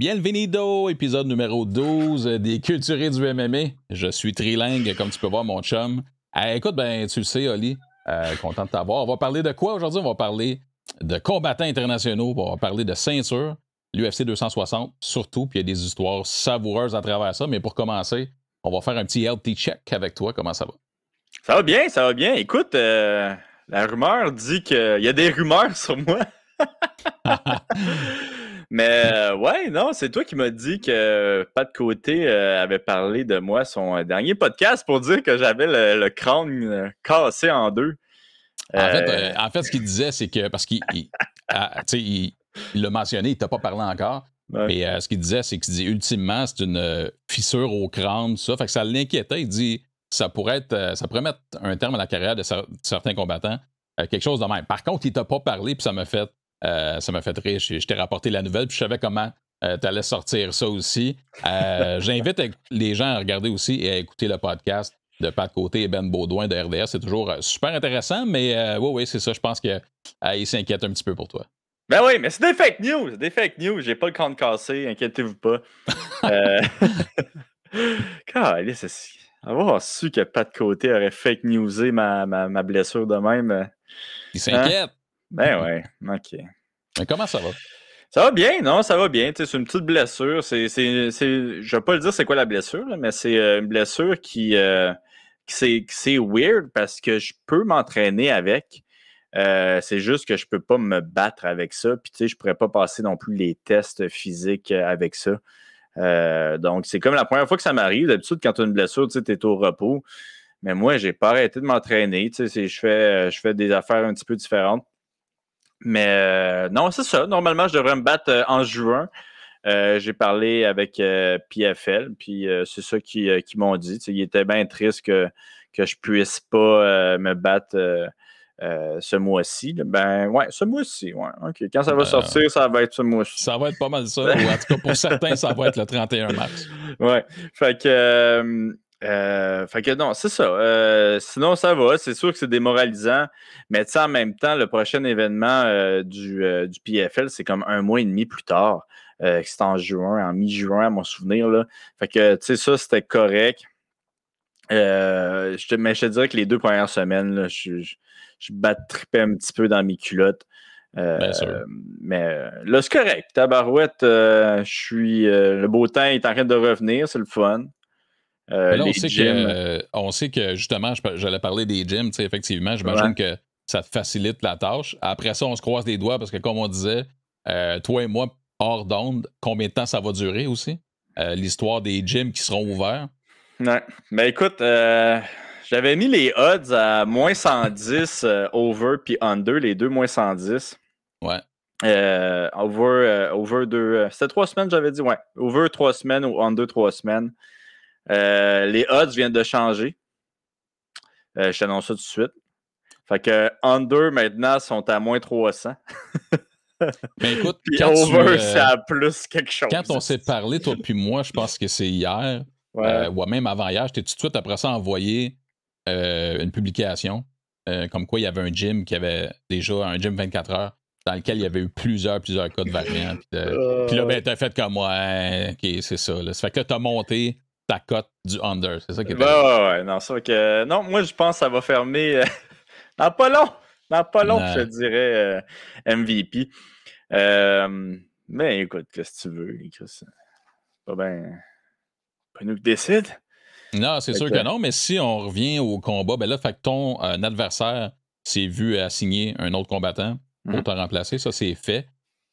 Bienvenido, épisode numéro 12 des Culturés du MMA. Je suis trilingue, comme tu peux voir, mon chum. Écoute, ben, tu le sais, Oli, content de t'avoir. On va parler de quoi aujourd'hui? On va parler de combattants internationaux, on va parler de ceinture, l'UFC 260 surtout, puis il y a des histoires savoureuses à travers ça. Mais pour commencer, on va faire un petit healthy check avec toi. Comment ça va? Ça va bien, ça va bien. Écoute, la rumeur dit qu'il y a des rumeurs sur moi. Mais ouais, non, c'est toi qui m'as dit que Pat Côté avait parlé de moi son dernier podcast pour dire que j'avais le crâne cassé en deux. En fait, ce qu'il disait, c'est que, parce qu'il l'a mentionné, il t'a pas parlé encore, Ouais. mais ce qu'il disait, c'est qu'il dit ultimement, c'est une fissure au crâne, tout ça. Fait que ça l'inquiétait. Il dit ça pourrait mettre un terme à la carrière de certains combattants, quelque chose de même. Par contre, il t'a pas parlé, puis ça m'a fait rire. Je t'ai rapporté la nouvelle, puis je savais comment tu allais sortir ça aussi. J'invite les gens à regarder aussi et à écouter le podcast de Pat Côté et Ben Baudouin de RDS. C'est toujours super intéressant, mais oui, c'est ça. Je pense qu'il s'inquiète un petit peu pour toi. Ben oui, mais c'est des fake news. C'est des fake news. J'ai pas le crâne cassé, inquiétez-vous pas. Avoir su que Pat Côté aurait fake newsé ma blessure de même. Il s'inquiète. Ben ouais, ok. Mais comment ça va? Ça va bien, non, ça va bien. C'est une petite blessure. Je vais pas le dire c'est quoi la blessure, là, mais c'est une blessure qui c'est weird parce que je peux m'entraîner avec. C'est juste que je peux pas me battre avec ça. Puis tu sais, je pourrais pas passer non plus les tests physiques avec ça. Donc, c'est comme la première fois que ça m'arrive. D'habitude, quand tu as une blessure, tu es au repos. Mais moi, j'ai pas arrêté de m'entraîner. Je fais des affaires un petit peu différentes. Mais non, c'est ça. Normalement, je devrais me battre en juin. J'ai parlé avec PFL, puis c'est ça qu'ils m'ont dit. Ils étaient bien tristes que je puisse pas me battre ce mois-ci. Ben ouais, ce mois-ci, ouais. OK. Quand ça va sortir, ça va être ce mois-ci. Ça va être pas mal ça. Ou en tout cas, pour certains, ça va être le 31 mars. Ouais. Fait que non, c'est ça. Sinon, ça va. C'est sûr que c'est démoralisant. Mais en même temps, le prochain événement du PFL, c'est comme un mois et demi plus tard. C'est en juin, en mi-juin, à mon souvenir. Là. Fait que, tu sais, ça, c'était correct. Mais je te dirais que les 2 premières semaines, là, je battrippais un petit peu dans mes culottes. Bien sûr. Mais là, c'est correct. Tabarouette, le beau temps est en train de revenir, c'est le fun. Là, on sait que justement, j'allais parler des gyms, effectivement, j'imagine que ça te facilite la tâche. Après ça, on se croise les doigts parce que, comme on disait, toi et moi, hors d'onde, combien de temps ça va durer aussi? L'histoire des gyms qui seront ouverts. Ouais. Ben écoute, j'avais mis les odds à moins 110 over puis under, les deux moins 110. Ouais. Over 2. C'était 3 semaines, j'avais dit, ouais. Over 3 semaines ou under 3 semaines. Les odds viennent de changer. Je t'annonce ça tout de suite. Fait que under maintenant sont à moins 300. Mais écoute, puis over, c'est à plus quelque chose. Quand on s'est parlé, toi puis moi, je pense que c'est hier, ou même avant-hier, je t'ai tout de suite après ça envoyé une publication comme quoi il y avait un gym qui avait déjà un gym 24 heures dans lequel il y avait eu plusieurs cas de variants. Puis là, ben, t'as fait comme moi. OK, c'est ça. Là. Ça fait que là, t'as monté ta cote du under. C'est ça qui est ouais, non, c'est vrai que. Non, moi, je pense que ça va fermer dans pas long. Dans pas long, je te dirais MVP. Mais écoute, qu'est-ce que tu veux? C'est pas bien. Pas nous qui décide. Non, c'est sûr que non, mais si on revient au combat, ben là, fait que ton adversaire s'est vu assigner un autre combattant pour te remplacer. Ça, c'est fait.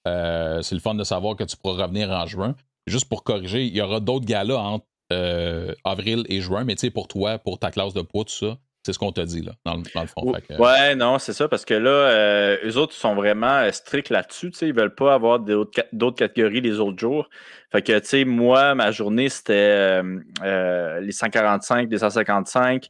C'est le fun de savoir que tu pourras revenir en juin. Juste pour corriger, il y aura d'autres galas entre avril et juin, mais tu sais, pour toi, pour ta classe de poids, tout ça, c'est ce qu'on t'a dit, là, dans le fond. Fait que, ouais, non, c'est ça, parce que là, eux autres sont vraiment stricts là-dessus. Ils veulent pas avoir d'autres catégories les autres jours. Fait que, tu sais, moi, ma journée, c'était les 145, les 155.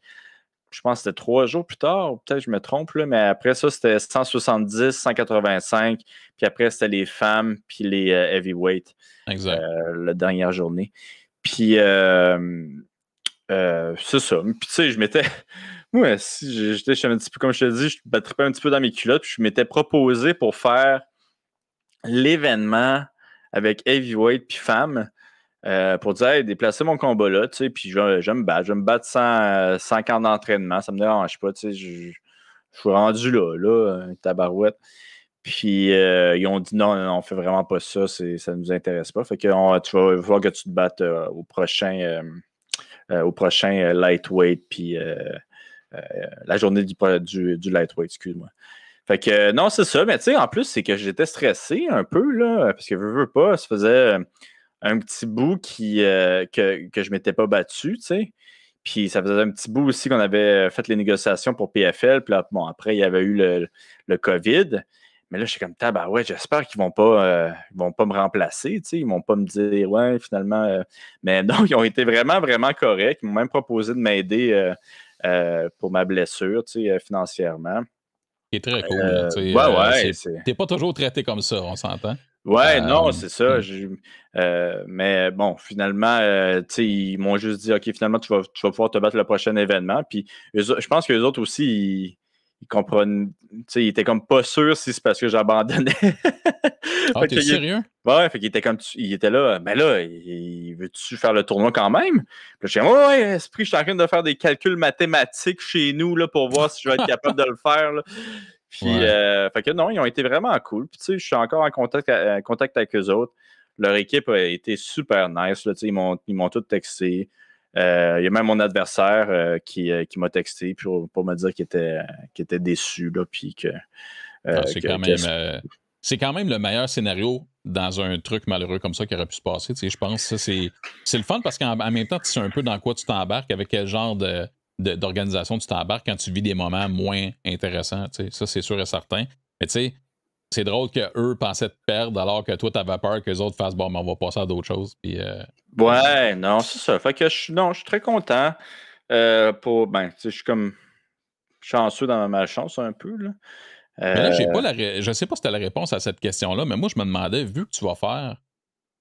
Je pense que c'était 3 jours plus tard, ou peut-être je me trompe, là, mais après ça, c'était 170, 185, puis après, c'était les femmes, puis les heavyweight. Exact. La dernière journée. Puis, c'est ça. Puis, tu sais, je m'étais. Moi, si j'étais un petit peu, comme je te dis, je battais un petit peu dans mes culottes, puis je m'étais proposé pour faire l'événement avec heavyweight puis femme pour dire hey, déplacer mon combat là, tu sais, puis je vais me battre sans camp d'entraînement, ça me dérange pas, tu sais, je suis rendu là, tabarouette. Puis ils ont dit non, on fait vraiment pas ça, ça nous intéresse pas. Fait que tu vas voir que tu te battes au prochain lightweight, puis la journée du lightweight, excuse-moi. Fait que non, c'est ça, mais tu sais, en plus, c'est que j'étais stressé un peu, là, parce que veux pas, ça faisait un petit bout que je m'étais pas battu, tu sais. Puis ça faisait un petit bout aussi qu'on avait fait les négociations pour PFL. Puis là, bon, après, il y avait eu le COVID. Mais là, je suis comme, ouais, j'espère qu'ils vont pas me remplacer, tu sais. Ils vont pas me dire, ouais, finalement. Mais non, ils ont été vraiment, vraiment corrects. Ils m'ont même proposé de m'aider pour ma blessure, tu sais, financièrement. C'est très cool. T'es pas toujours traité comme ça, on s'entend. Ouais, non, c'est ça. Mais bon, finalement, ils m'ont juste dit, OK, finalement, tu vas pouvoir te battre le prochain événement. Puis je pense que les autres aussi, ils comprennent. Ils étaient comme pas sûrs si c'est parce que j'abandonnais. Ah, t'es sérieux? Ouais, fait qu'il était comme il était là, ben là, veux-tu faire le tournoi quand même? Puis je suis comme, ouais, esprit, je suis en train de faire des calculs mathématiques chez nous là, pour voir si je vais être capable de le faire. Là. Puis, fait que non, ils ont été vraiment cool. Puis, tu sais, je suis encore en contact avec eux autres. Leur équipe a été super nice. Là, ils m'ont tout texté. Il y a même mon adversaire qui m'a texté pour me dire qu'il était déçu. Là, puis que, c'est quand même le meilleur scénario dans un truc malheureux comme ça qui aurait pu se passer. Je pense que c'est le fun parce qu'en même temps, tu sais un peu dans quoi tu t'embarques, avec quel genre d'organisation tu t'embarques quand tu vis des moments moins intéressants. Ça, c'est sûr et certain. Mais tu sais, c'est drôle qu'eux pensaient te perdre alors que toi, tu avais peur que les autres fassent bon, mais on va passer à d'autres choses. Puis, ouais, non, c'est ça. Fait que je suis très content. Je suis comme chanceux dans ma malchance un peu. Là. Mais là, je sais pas si tu as la réponse à cette question-là, mais moi, je me demandais, vu que tu vas faire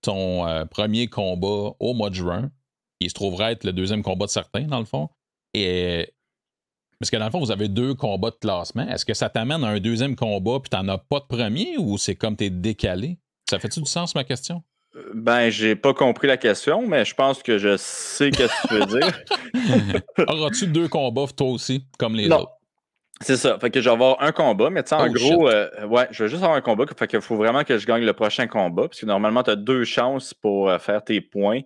ton premier combat au mois de juin, il se trouverait être le deuxième combat de certains, dans le fond, et parce que dans le fond, vous avez 2 combats de classement. Est-ce que ça t'amène à un deuxième combat puis t'en as pas de premier ou c'est comme t'es décalé? Ça fait-tu du sens, ma question? Ben, j'ai pas compris la question, mais je pense que je sais ce que tu veux dire. Auras-tu 2 combats, toi aussi, comme les non. autres? C'est ça. Fait que je vais avoir un combat, mais tu sais, en gros, ouais, je vais juste avoir un combat. Fait qu'il faut vraiment que je gagne le prochain combat, parce que normalement, tu as 2 chances pour faire tes points.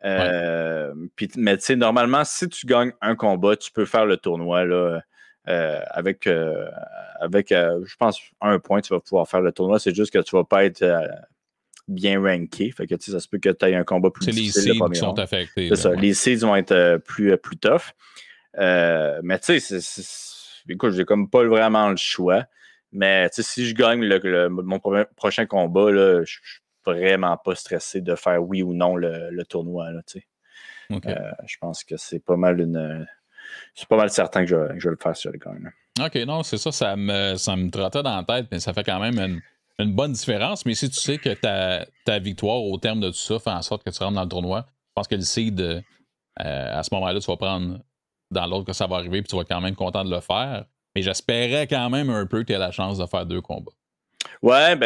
Mais tu sais, normalement, si tu gagnes un combat, tu peux faire le tournoi là, avec je pense, 1 point, tu vas pouvoir faire le tournoi. C'est juste que tu vas pas être bien ranké. Fait que ça se peut que tu aies un combat plus difficile. C'est les seeds qui sont affectés. C'est ça. Ouais. Les seeds vont être plus tough. Mais tu sais, écoute, j'ai comme pas vraiment le choix. Mais si je gagne mon prochain combat, là, je suis vraiment pas stressé de faire oui ou non le tournoi. Là, okay. Je pense que c'est pas mal certain que je vais le faire sur le gagne. OK, non, c'est ça. Ça me trottait dans la tête, mais ça fait quand même une bonne différence. Mais si tu sais que ta victoire au terme de tout ça fait en sorte que tu rentres dans le tournoi, je pense que le seed, à ce moment-là, tu vas prendre dans l'autre que ça va arriver, puis tu vas être quand même content de le faire. Mais j'espérais quand même un peu que tu aies la chance de faire 2 combats. Ouais,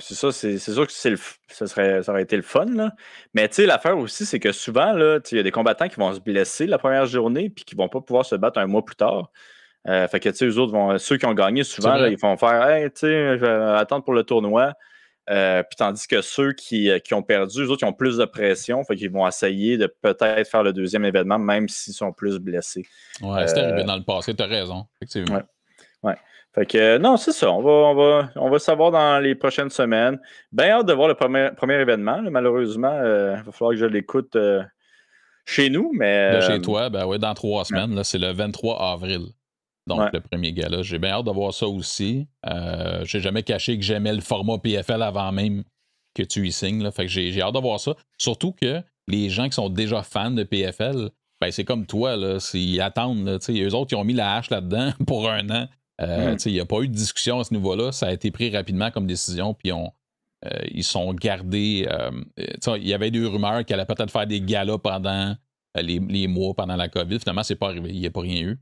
c'est ça. C'est sûr que ça aurait été le fun, là. Mais tu sais, l'affaire aussi, c'est que souvent, là, il y a des combattants qui vont se blesser la première journée puis qui vont pas pouvoir se battre un mois plus tard. Fait que, tu sais, eux autres ceux qui ont gagné souvent, là, ils vont faire, hey, tu sais, je vais attendre pour le tournoi. Puis tandis que ceux qui ont perdu, eux autres, ils ont plus de pression. Fait qu'ils vont essayer de peut-être faire le deuxième événement, même s'ils sont plus blessés. Ouais, c'est arrivé dans le passé, tu as raison, effectivement. Ouais. Fait que non, c'est ça. On va savoir dans les prochaines semaines. Bien hâte de voir le premier événement. Là, malheureusement, il va falloir que je l'écoute chez nous. Mais, de chez toi, ben oui, dans 3 semaines. Là, c'est le 23 avril. Donc, le premier gala. J'ai bien hâte de voir ça aussi. J'ai jamais caché que j'aimais le format PFL avant même que tu y signes. Là. Fait que j'ai hâte de voir ça. Surtout que les gens qui sont déjà fans de PFL, ben c'est comme toi, là, ils attendent. Là, eux autres, ils ont mis la hache là-dedans pour 1 an. Il n'y a pas eu de discussion à ce niveau-là. Ça a été pris rapidement comme décision. Puis ils sont gardés. Il y avait des rumeurs qu'elle allait peut-être faire des galas pendant les mois, pendant la COVID. Finalement, c'est pas arrivé. Il n'y a pas rien eu.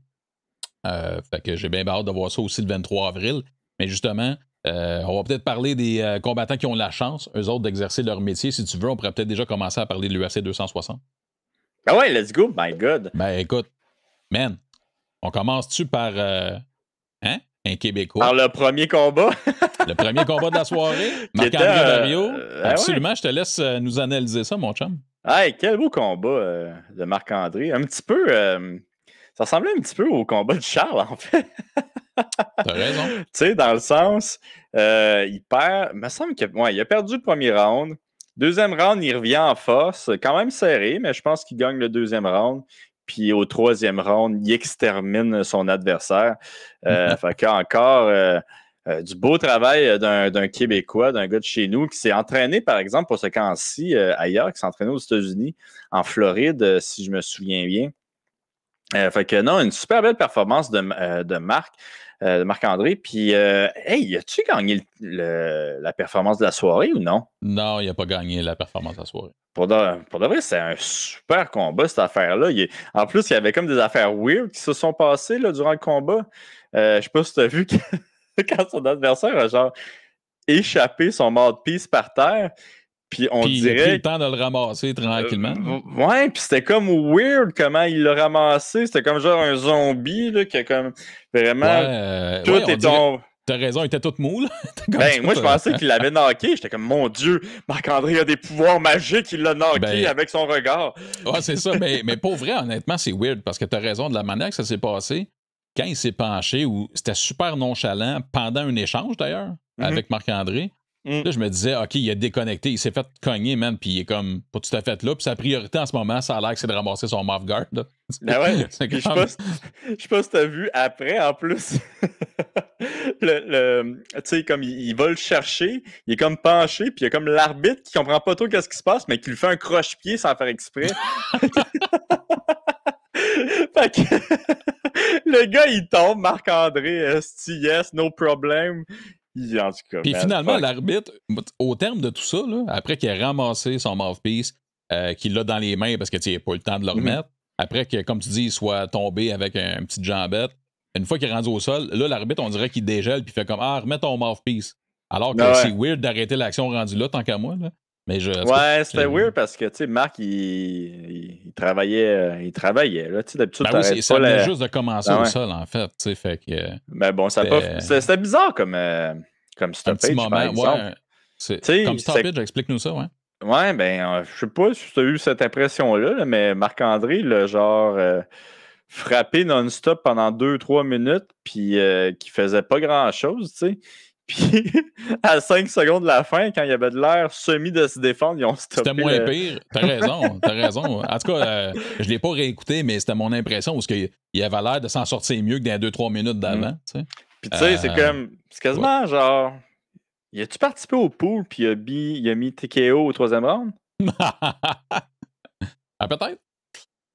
Fait que j'ai bien hâte de voir ça aussi le 23 avril. Mais justement, On va peut-être parler des combattants qui ont la chance, eux autres, d'exercer leur métier. Si tu veux, on pourrait peut-être déjà commencer à parler de l'UFC 260. Ah ouais, let's go, my God. Ben écoute, man, on commence-tu par un Québécois? Par le premier combat. Le premier combat de la soirée, Marc-André Barriault. Absolument, je te laisse nous analyser ça, mon chum. Hey, quel beau combat de Marc-André. Un petit peu... ça ressemblait un petit peu au combat de Charles, en fait. T'as raison. Tu sais, dans le sens, il perd... Il me semble qu'il il a perdu le premier round. Deuxième round, il revient en force. Quand même serré, mais je pense qu'il gagne le deuxième round. Puis au troisième round, il extermine son adversaire. Fait qu'encore du beau travail d'un Québécois, d'un gars de chez nous qui s'est entraîné, par exemple, pour ce camp-ci ailleurs, qui s'est entraîné aux États-Unis, en Floride, si je me souviens bien. Fait que non, une super belle performance de Marc-André. Puis, hey, as-tu gagné la performance de la soirée ou non? Non, il n'a pas gagné la performance de la soirée. Pour de vrai, c'est un super combat, cette affaire-là. En plus, il y avait comme des affaires weird qui se sont passées là, durant le combat. Je sais pas si tu as vu quand son adversaire a genre échappé son mouthpiece par terre. Puis on dirait. Il a pris le temps de le ramasser tranquillement. Ouais, puis c'était comme weird comment il l'a ramassé. C'était comme genre un zombie là, qui a comme vraiment. Tout est tombé. T'as raison, il était tout mou, là. Ben, moi, je pensais qu'il l'avait knocké. J'étais comme, mon Dieu, Marc-André a des pouvoirs magiques, il l'a knocké avec son regard. Ouais, c'est ça. Mais pour vrai, honnêtement, c'est weird parce que t'as raison de la manière que ça s'est passé. Quand il s'est penché, c'était super nonchalant pendant un échange, d'ailleurs, avec Marc-André. Là, je me disais, OK, il a déconnecté, il s'est fait cogner, man, puis il est comme pas tout à fait là. Puis sa priorité en ce moment, ça a l'air que c'est de ramasser son mouth guard. Là. Ben ouais, je sais pas si t'as vu après, en plus. Tu sais, comme il va le chercher, il est comme penché, puis il y a comme l'arbitre qui comprend pas trop qu'est-ce qui se passe, mais qui lui fait un croche-pied sans faire exprès. Fait que le gars, il tombe, Marc-André, yes, no problem. En tout cas, puis finalement, l'arbitre, au terme de tout ça, là, après qu'il ait ramassé son mouthpiece, qu'il l'a dans les mains parce qu'il n'a pas eu le temps de le remettre, après que, comme tu dis, il soit tombé avec un petit jambette, une fois qu'il est rendu au sol, là, l'arbitre, on dirait qu'il dégèle puis fait comme « Ah, remets ton mouthpiece ». Alors que c'est weird d'arrêter l'action rendue là, tant qu'à moi. Là. Mais c'était weird parce que, tu sais, Marc, il travaillait. Là, tu sais, d'habitude, ça venait juste de commencer au sol, en fait. Tu sais, fait que... Mais bon, c'était bizarre comme stoppage, par exemple. Comme stoppage, explique-nous ça, ouais. Ouais, ben, je sais pas si tu as eu cette impression-là, mais Marc-André, le genre frappé non-stop pendant 2-3 minutes, puis qui faisait pas grand-chose, tu sais. Puis, à 5 secondes de la fin, quand il y avait de l'air semi de se défendre, ils ont stoppé. C'était moins pire. T'as raison. En tout cas, je l'ai pas réécouté, mais c'était mon impression parce qu'il avait l'air de s'en sortir mieux que dans 2-3 minutes d'avant. Puis, tu sais, c'est quasiment genre. Y a-tu participé au pool puis il a mis TKO au troisième round? Ah, peut-être.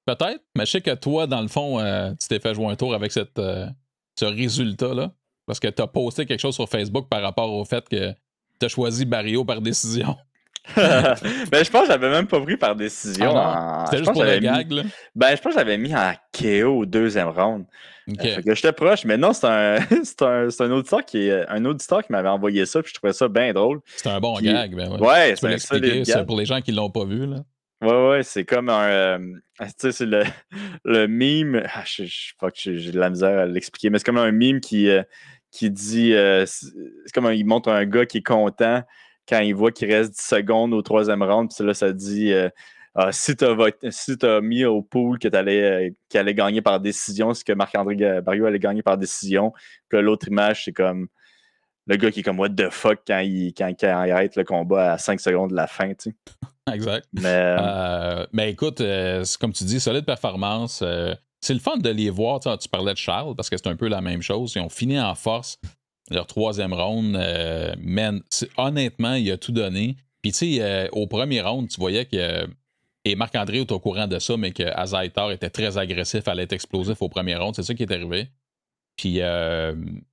Peut-être. Mais je sais que toi, dans le fond, tu t'es fait jouer un tour avec ce résultat-là. Parce que tu as posté quelque chose sur Facebook par rapport au fait que tu as choisi Barriault par décision. Ben, je pense que j'avais même pas pris par décision. C'était juste pour le gag, là? Ben, je pense que j'avais mis en KO au deuxième round. Okay. Fait que j'étais proche, mais non, c'est un auditeur qui m'avait envoyé ça, puis je trouvais ça bien drôle. C'est un bon gag, ben ouais. Ouais, c'est expliquer, c'est pour les gens qui l'ont pas vu, là. Ouais, c'est comme un. Tu sais, c'est le meme. J'ai de la misère à l'expliquer, mais c'est comme un meme qui dit. C'est comme il montre un gars qui est content quand il voit qu'il reste 10 secondes au troisième round, puis là, ça dit si t'as mis au pool qu'il allait gagner par décision, c'est que Marc-André Barriault allait gagner par décision. Puis l'autre image, c'est comme le gars qui est comme what the fuck quand il arrête le combat à 5 secondes de la fin, tu sais. Exact. Mais écoute, comme tu dis, solide performance. C'est le fun de les voir. Tu parlais de Charles, parce que c'est un peu la même chose. Ils ont fini en force leur troisième round. Honnêtement, il a tout donné. Puis, tu sais, au premier round, tu voyais que. Et Marc-André est au courant de ça, mais que Azaitar était très agressif, allait être explosif au premier round. C'est ça qui est arrivé. Puis,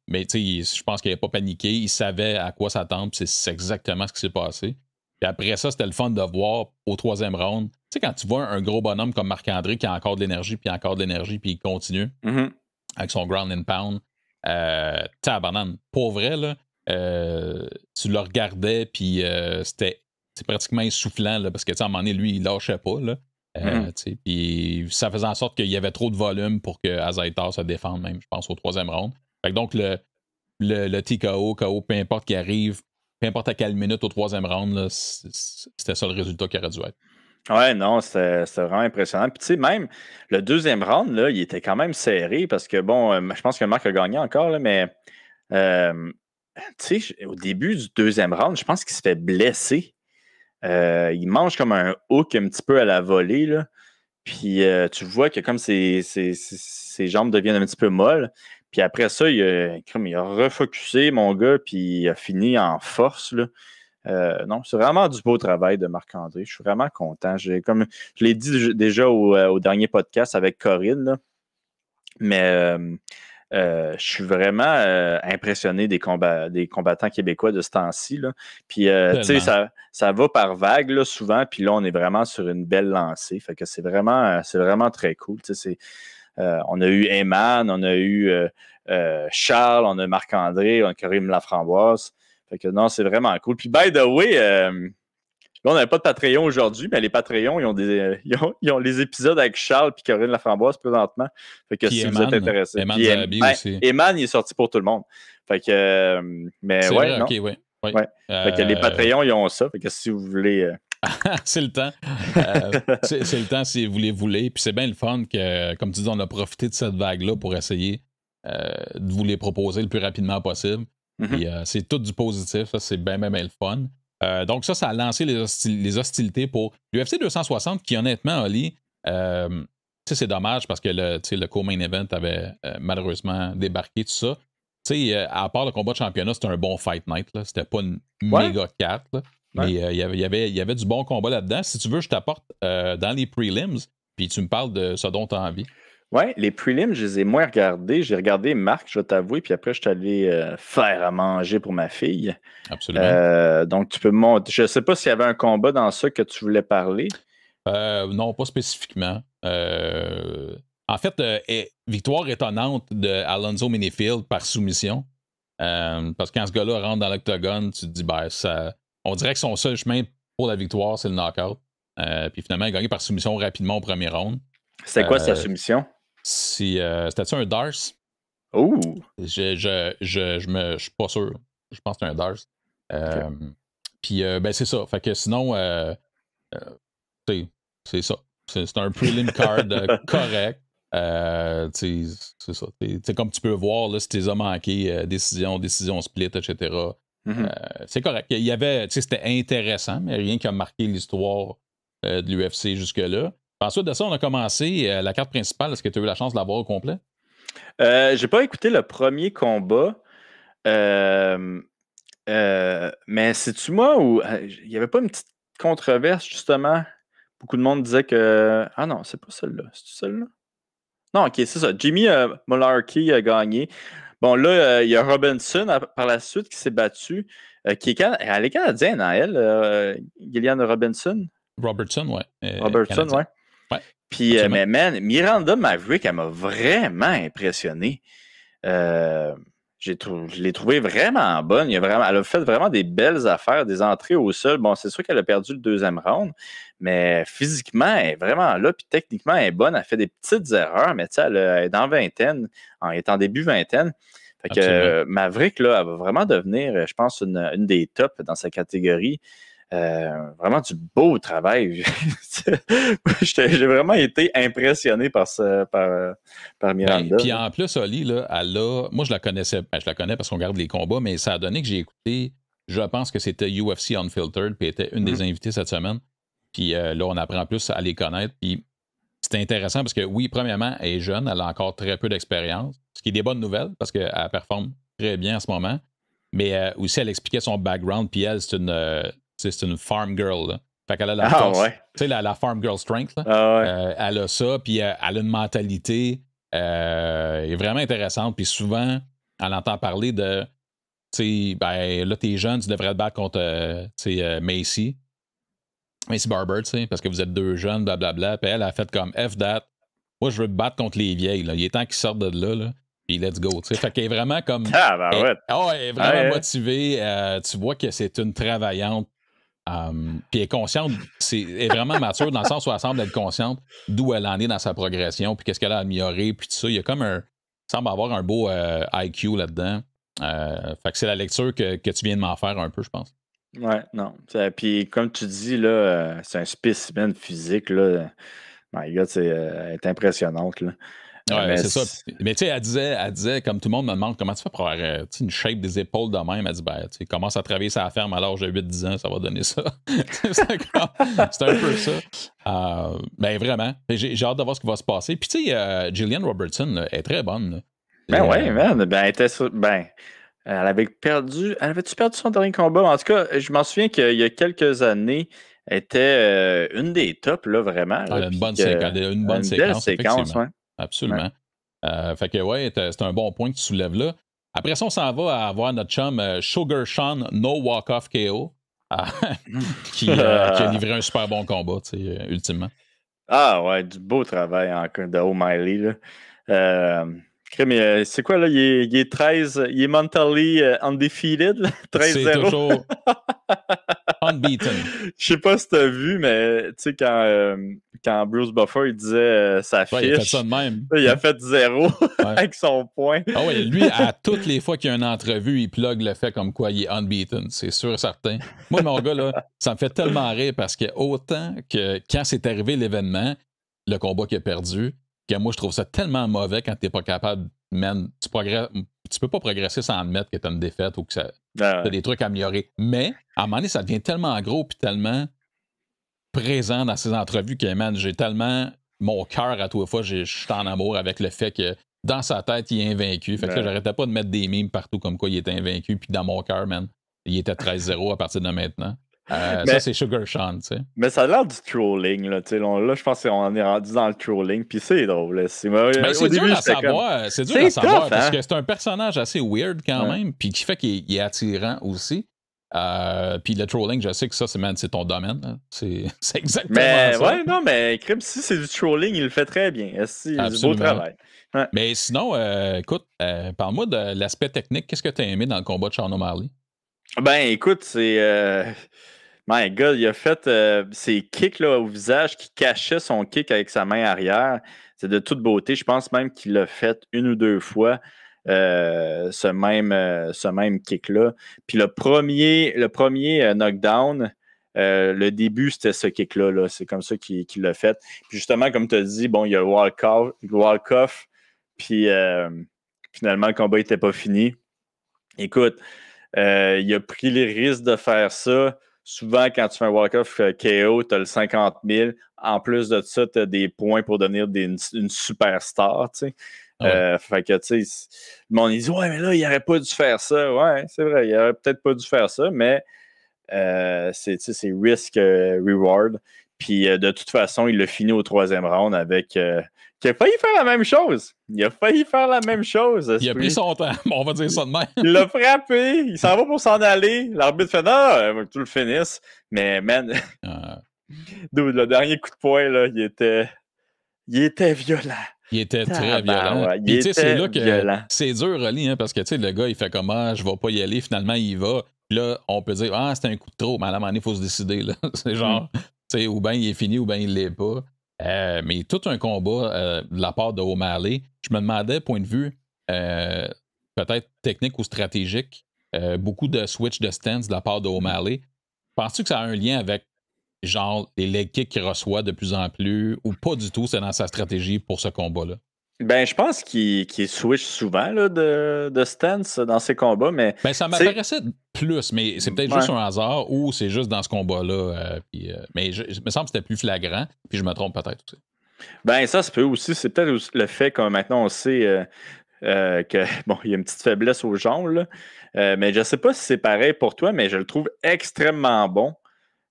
mais tu sais, je pense qu'il n'avait pas paniqué. Il savait à quoi s'attendre. Puis c'est exactement ce qui s'est passé. Puis après ça, c'était le fun de voir au troisième round. Tu sais, quand tu vois un gros bonhomme comme Marc-André qui a encore de l'énergie, puis il continue avec son ground and pound. Tabarnane. Pour vrai, là, tu le regardais, puis c'était pratiquement essoufflant, là, parce que, à un moment donné, lui, il lâchait pas, là. Puis ça faisait en sorte qu'il y avait trop de volume pour que Azaitar se défende, même, je pense, au 3e round. Fait que donc, le TKO, KO, peu importe qui arrive, peu importe à quelle minute au 3e round, là, c'était ça le résultat qui aurait dû être. Ouais, non, c'était vraiment impressionnant. Puis, tu sais, même le 2e round, là, il était quand même serré parce que, bon, je pense que Marc a gagné encore, là, mais, tu sais, au début du 2e round, je pense qu'il se fait blesser. Il mange comme un hook un petit peu à la volée, là. Puis, tu vois que comme ses jambes deviennent un petit peu molles. Puis après ça, il a refocusé, mon gars, puis il a fini en force, là. Non, c'est vraiment du beau travail de Marc-André. Je suis vraiment content. Comme je l'ai dit déjà au dernier podcast avec Corinne, là, mais je suis vraiment impressionné des combattants québécois de ce temps-ci, là. Puis, tu sais, ça va par vague, là, souvent. Puis là, on est vraiment sur une belle lancée. Fait que c'est vraiment très cool. Tu sais, on a eu Eman, on a eu Charles, on a Marc-André, on a Karim Laframboise. Fait que non, c'est vraiment cool. Puis, by the way, là, on n'avait pas de Patreon aujourd'hui, mais les Patreons, ils ont les épisodes avec Charles et Corinne Laframboise présentement. Fait que puis si vous êtes intéressés. Eman, il est sorti pour tout le monde. Fait que, mais ouais, vrai, non. Okay, ouais. Fait que les Patreons, ils ont ça. Fait que si vous voulez... c'est le temps. C'est le temps si vous voulez. Puis c'est bien le fun que, comme tu dis, on a profité de cette vague-là pour essayer de vous les proposer le plus rapidement possible. Puis c'est tout du positif. Ça, c'est bien le fun. Donc ça a lancé les hostilités pour l'UFC 260 qui, honnêtement, Oli, c'est dommage parce que le co-main event avait malheureusement débarqué, tout ça. À part le combat de championnat, c'était un bon fight night. C'était pas une méga carte. Mais il y avait du bon combat là-dedans. Si tu veux, je t'apporte dans les prelims, puis tu me parles de ce dont tu as envie. Oui, les prelims, je les ai moins regardés. J'ai regardé Marc, je vais t'avouer, puis après, je suis allé faire à manger pour ma fille. Absolument. Donc, tu peux monter. Je ne sais pas s'il y avait un combat dans ça que tu voulais parler. Non, pas spécifiquement. En fait, victoire étonnante de Alonzo Menifield par soumission. Parce que quand ce gars-là rentre dans l'octogone, tu te dis, on dirait que son seul chemin pour la victoire, c'est le knockout. Puis finalement, il a gagné par soumission rapidement au premier round. C'était quoi sa soumission? C'était-tu un Dars? Oh! Je suis pas sûr. Je pense que c'était un Dars. Okay. Puis, c'est ça. Fait que sinon, c'est ça. C'est un prelim card correct. C'est ça. Comme tu peux voir, là, si tu les as manqués, décision split, etc. C'est correct. C'était intéressant, mais rien qui a marqué l'histoire de l'UFC jusque-là. Ensuite de ça, on a commencé la carte principale. Est-ce que tu as eu la chance de la voir au complet? J'ai pas écouté le premier combat. Mais c'est-tu moi ou il n'y avait pas une petite controverse, justement? Beaucoup de monde disait que. Ah non, c'est pas celle-là. C'est-tu celle-là? Non, ok, c'est ça. Jimmy Mullarkey a gagné. Bon, là, il y a Robinson par la suite qui s'est battu. Elle est canadienne, hein, elle, Gillian Robinson? Robertson, ouais. Robertson, ouais. Puis, mais man, Miranda Maverick, elle m'a vraiment impressionné. Je l'ai trouvée vraiment bonne. Elle a fait vraiment des belles affaires, des entrées au sol. Bon, c'est sûr qu'elle a perdu le 2e round, mais physiquement, elle est vraiment là. Puis techniquement, elle est bonne. Elle fait des petites erreurs, mais tu sais, elle est dans vingtaine, elle est en début vingtaine. Fait que Maverick, là, elle va vraiment devenir, je pense, une des tops dans sa catégorie. Vraiment du beau travail. J'ai vraiment été impressionné par Miranda. Puis en plus, Oli, là, moi je la connaissais, je la connais parce qu'on regarde les combats, mais ça a donné que j'ai écouté, je pense que c'était UFC Unfiltered, puis elle était une des invitées cette semaine. Puis là, on apprend plus à les connaître. Puis c'était intéressant parce que oui, premièrement, elle est jeune, elle a encore très peu d'expérience, ce qui est des bonnes nouvelles parce qu'elle performe très bien en ce moment. Mais aussi, elle expliquait son background, puis elle, c'est une farm girl. Là. Fait qu'elle a la force. Tu sais, la farm girl strength. Là. Elle a ça, puis elle a une mentalité est vraiment intéressante. Puis souvent, elle entend parler de, tu sais, là, t'es jeune, tu devrais te battre contre, Macy Barber, tu sais, parce que vous êtes deux jeunes, blablabla. Puis elle a fait comme F that. Moi, je veux me battre contre les vieilles. Là. Il est temps qu'ils sortent de là. puis let's go. T'sais. Fait qu'elle est vraiment comme. Ouais. Elle est vraiment motivée. Tu vois que c'est une travaillante. Puis elle est consciente, elle est vraiment mature dans le sens où elle semble être consciente d'où elle en est dans sa progression, puis qu'est-ce qu'elle a amélioré, puis tout ça. Il y a comme il semble avoir un beau IQ là-dedans. Fait que c'est la lecture que tu viens de m'en faire un peu, je pense. Ouais, non. Puis comme tu dis, là, c'est un spécimen physique, là. My God, elle est impressionnante, là. Ouais, c'est ça. Mais tu sais, elle disait, comme tout le monde me demande comment tu fais pour avoir une shape des épaules de même, elle dit, ben, tu commences à travailler sur la ferme à l'âge de 8-10 ans, ça va donner ça. C'est un peu ça. Ben, vraiment. J'ai hâte de voir ce qui va se passer. Puis, tu sais, Gillian Robertson là, est très bonne. Ben, ouais, man. Ben, elle était elle avait-tu perdu son dernier combat? En tout cas, je m'en souviens qu'il y a quelques années, elle était une des tops, là, vraiment. Là, elle a une bonne séquence. Belle séquence, ouais. Absolument. Fait que, ouais, c'est un bon point que tu soulèves là. Après ça, on s'en va à voir notre chum Sugar Sean No Walk-Off KO qui a livré un super bon combat, tu sais, ultimement. Ah, ouais, du beau travail encore de O'Malley, là. C'est quoi, là? Il est 13, il est mentally undefeated, 13-0. C'est toujours unbeaten. Je sais pas si t'as vu, mais tu sais, quand Bruce Buffer il disait sa fiche, il a fait ça de même. Il a fait 0 avec son point. Ah oui, lui, à toutes les fois qu'il y a une entrevue, il plug le fait comme quoi il est unbeaten, c'est sûr et certain. Moi, mon gars, là, ça me fait tellement rire parce que autant que quand c'est arrivé l'événement, le combat qu'il a perdu, que moi, je trouve ça tellement mauvais quand t'es pas capable, man, tu peux pas progresser sans admettre que t'as une défaite ou que t'as des trucs à améliorer. Mais, à un moment donné, ça devient tellement gros puis tellement présent dans ces entrevues que, man, j'ai tellement mon cœur à tous les fois, je suis en amour avec le fait que dans sa tête, il est invaincu. Fait que là, j'arrêtais pas de mettre des mimes partout comme quoi il était invaincu. Puis dans mon cœur, man, il était 13-0 à partir de maintenant. Ça, c'est Sugar Sean, tu sais. Mais ça a l'air du trolling, là. Là, je pense qu'on est rendu dans le trolling. Puis c'est drôle. C'est dur à savoir. C'est dur à savoir parce que c'est un personnage assez weird quand même. Puis qui fait qu'il est attirant aussi. Puis le trolling, je sais que ça, c'est ton domaine. Hein. C'est exactement ça. Ouais, non, mais Crime, si c'est du trolling, il le fait très bien. C'est du beau travail. Ouais. Mais sinon, écoute, parle-moi de l'aspect technique. Qu'est-ce que tu as aimé dans le combat de Sean O'Malley? Ben, écoute, c'est... My God, il a fait ses kicks là, au visage qui cachaient son kick avec sa main arrière. C'est de toute beauté. Je pense même qu'il l'a fait une ou deux fois, ce même kick-là. Puis le premier knockdown, le début, c'était ce kick-là. Là. C'est comme ça qu'il l'a fait. Puis justement, comme tu as dit, bon, il y a walk-off, puis finalement, le combat n'était pas fini. Écoute, il a pris les risques de faire ça. Souvent, quand tu fais un walk-off KO, tu as le 50 000. En plus de ça, tu as des points pour devenir une superstar. Tu sais. Fait que, tu sais, le monde dit ouais, mais là, il n'aurait pas dû faire ça. Ouais, c'est vrai, il n'aurait peut-être pas dû faire ça, mais c'est risk-reward. Puis de toute façon, il l'a fini au 3e round avec. Qui a failli faire la même chose. Il a failli faire la même chose. Il a pris son temps. On va dire ça de même. Il l'a frappé. Il s'en va pour s'en aller. L'arbitre fait non, tu le finisses. Mais, man, le dernier coup de poing, là, il était violent. Il était très violent. Ouais, puis, tu sais, c'est là que c'est dur, Rolly, hein, parce que, tu sais, le gars, il fait comment, je vais pas y aller. Finalement, il y va. Puis là, on peut dire, ah, c'était un coup de trop. Mais à la moment il faut se décider, là. C'est genre, tu sais, ou bien il est fini, ou bien il l'est pas. Mais tout un combat de la part de O'Malley, je me demandais, point de vue peut-être technique ou stratégique, beaucoup de switch de stance de la part de O'Malley. Penses-tu que ça a un lien avec genre les leg kicks qu'il reçoit de plus en plus ou pas du tout, c'est dans sa stratégie pour ce combat-là? Ben, je pense qu'il switch souvent là, de stance dans ses combats, mais... Ben, ça m'apparaissait plus, mais c'est peut-être juste un hasard ou c'est juste dans ce combat-là. Mais il me semble que c'était plus flagrant, puis je me trompe peut-être aussi. Ben, ça se peut aussi. C'est peut-être aussi le fait que maintenant on sait que, bon, il y a une petite faiblesse aux jambes, là. Mais je ne sais pas si c'est pareil pour toi, mais je le trouve extrêmement bon.